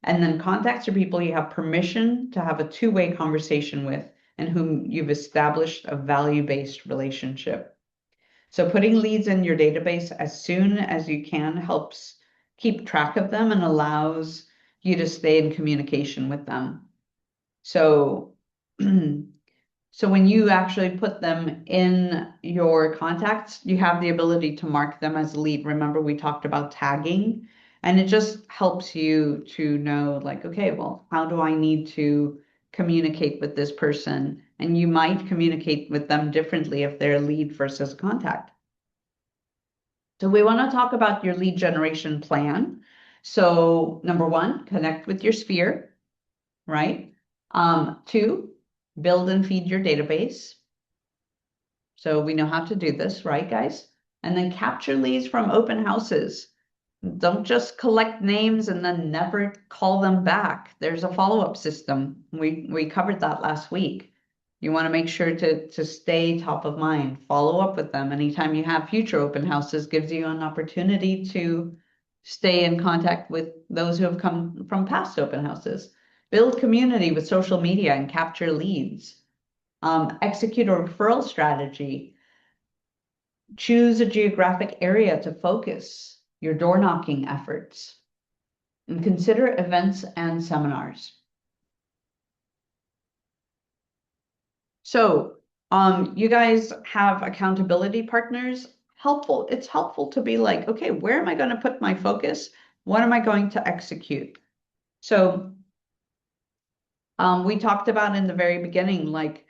And then contacts are people you have permission to have a two-way conversation with and whom you've established a value-based relationship. So putting leads in your database as soon as you can helps keep track of them and allows you to stay in communication with them. So so when you actually put them in your contacts, you have the ability to mark them as a lead. Remember, we talked about tagging, and it just helps you to know, like, okay, well, how do I need to communicate with this person? And you might communicate with them differently if they're a lead versus a contact. So we want to talk about your lead generation plan. So number one, connect with your sphere, right? Two, build and feed your database. So we know how to do this, right, guys? And then capture leads from open houses. Don't just collect names and then never call them back. There's a follow-up system. We covered that last week. You want to make sure to stay top of mind, follow up with them. Anytime you have future open houses, gives you an opportunity to stay in contact with those who have come from past open houses. Build community with social media and capture leads. Execute a referral strategy. Choose a geographic area to focus your door knocking efforts, and consider events and seminars. So, you guys have accountability partners. It's helpful to be like, okay, where am I going to put my focus? What am I going to execute? So, we talked about in the very beginning, like,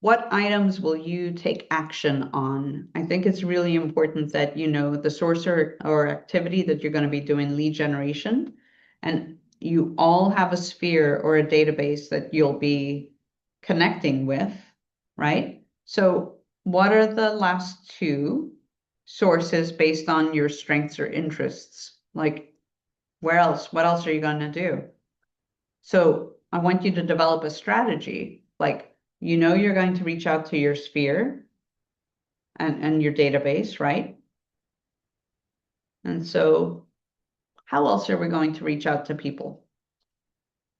what items will you take action on? I think it's really important that you know the source or activity that you're going to be doing lead generation, and you all have a sphere or a database that you'll be connecting with, right? So what are the last two sources based on your strengths or interests? Like, where else? What else are you going to do? So I want you to develop a strategy. Like, you know, you're going to reach out to your sphere and your database, right? And so how else are we going to reach out to people?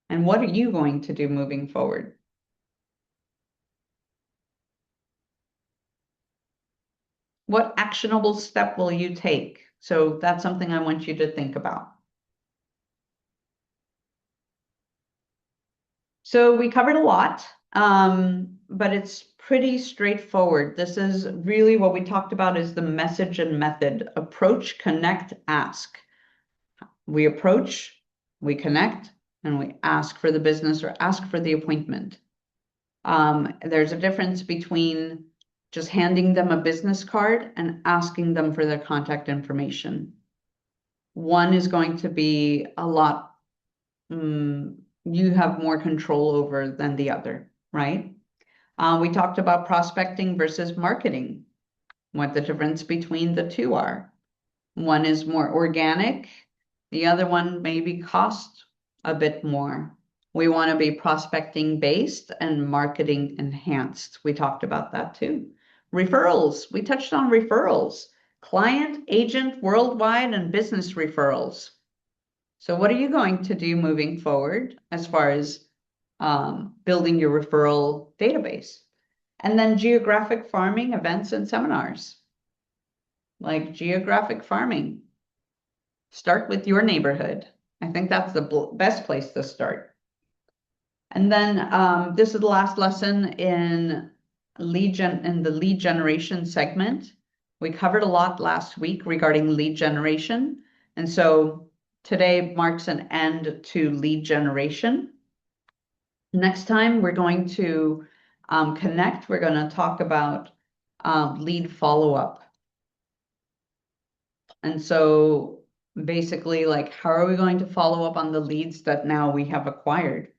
And what are you going to do moving forward? What actionable step will you take? So that's something I want you to think about. So we covered a lot, but it's pretty straightforward. This is really what we talked about is the message and method. Approach, connect, ask. We approach, we connect, and we ask for the business or ask for the appointment. There's a difference between just handing them a business card and asking them for their contact information. One is going to be a lot, you have more control over than the other, right? We talked about prospecting versus marketing, what the difference between the two are. One is more organic, the other one maybe cost a bit more. We want to be prospecting based and marketing enhanced. We talked about that too. Referrals, we touched on referrals, client, agent, worldwide, and business referrals. So what are you going to do moving forward as far as building your referral database? And then geographic farming, events, and seminars. Like geographic farming. Start with your neighborhood. I think that's the best place to start. And then this is the last lesson in the lead generation segment. We covered a lot last week regarding lead generation. And so today marks an end to lead generation. Next time we're going to connect. We're going to talk about lead follow-up. And so basically, like, how are we going to follow up on the leads that now we have acquired?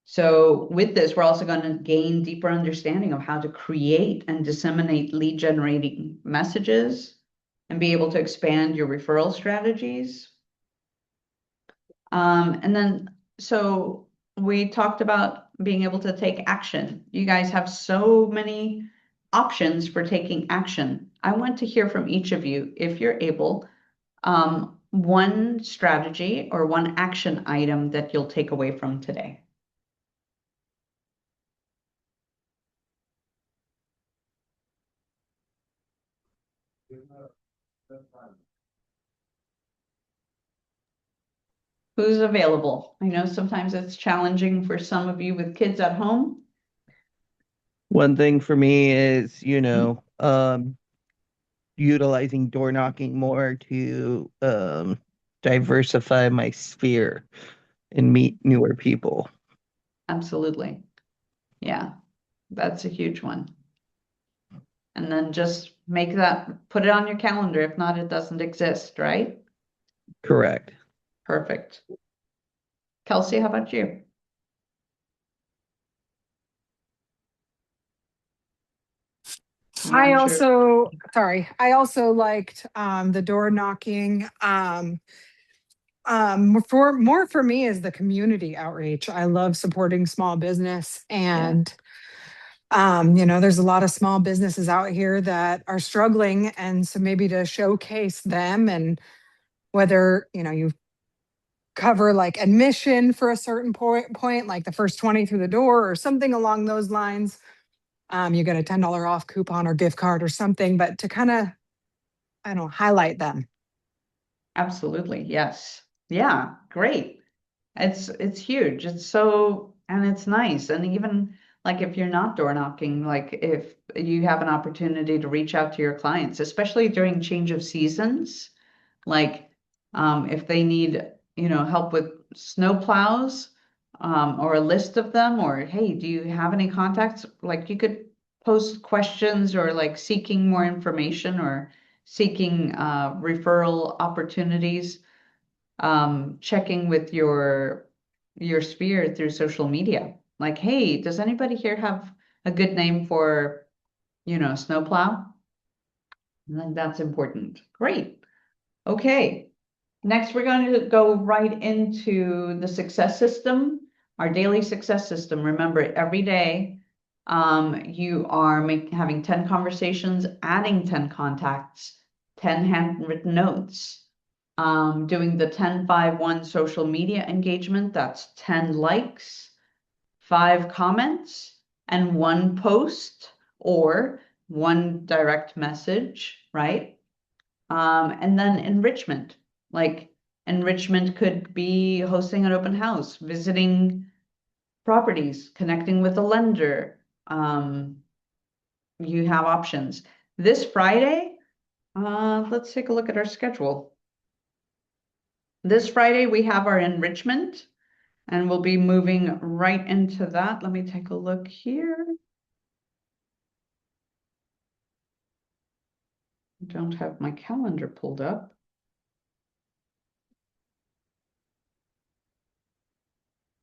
So with this, we're also going to gain deeper understanding of how to create and disseminate lead generating messages and be able to expand your referral strategies. And then, so we talked about being able to take action. You guys have so many options for taking action. I want to hear from each of you, if you're able, one strategy or one action item that you'll take away from today. Who's available? I know sometimes it's challenging for some of you with kids at home. One thing for me is, utilizing door knocking more to diversify my sphere and meet newer people. Absolutely. Yeah, that's a huge one. And then just put it on your calendar. If not, it doesn't exist, right? Correct. Perfect. Kelsey, how about you? I I'm sure. also, sorry, I also liked the door knocking. For more for me is the community outreach. I love supporting small business, and there's a lot of small businesses out here that are struggling, and so maybe to showcase them, and whether you cover like admission for a certain point, like the first 20 through the door or something along those lines. You get a $10 off coupon or gift card or something, but to kind of, I don't know, highlight them. Absolutely, yes. Yeah, great. It's huge. And it's nice. And even like if you're not door knocking, like if you have an opportunity to reach out to your clients, especially during change of seasons, like if they need, help with snow plows, or a list of them, or hey, do you have any contacts? Like you could post questions or like seeking more information or seeking referral opportunities, checking with your sphere through social media. Like, hey, does anybody here have a good name for, snowplow? And then that's important. Great. Okay. Next, we're going to go right into the success system, our daily success system. Remember, every day, you are having 10 conversations, adding 10 contacts, 10 handwritten notes, doing the 10-5-1 social media engagement. That's 10 likes, 5 comments, and 1 post or 1 direct message, right? And then enrichment, like enrichment could be hosting an open house, visiting properties, connecting with a lender. You have options. This Friday, let's take a look at our schedule. This Friday, we have our enrichment, and we'll be moving right into that. Let me take a look here. I don't have my calendar pulled up.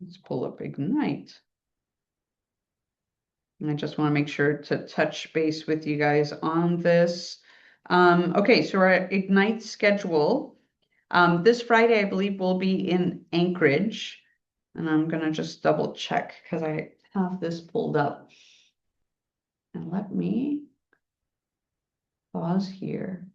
Let's pull up Ignite. And I just want to make sure to touch base with you guys on this. Okay, so our Ignite schedule. This Friday, I believe, will be in Anchorage. And I'm going to just double check because I have this pulled up. And let me pause here.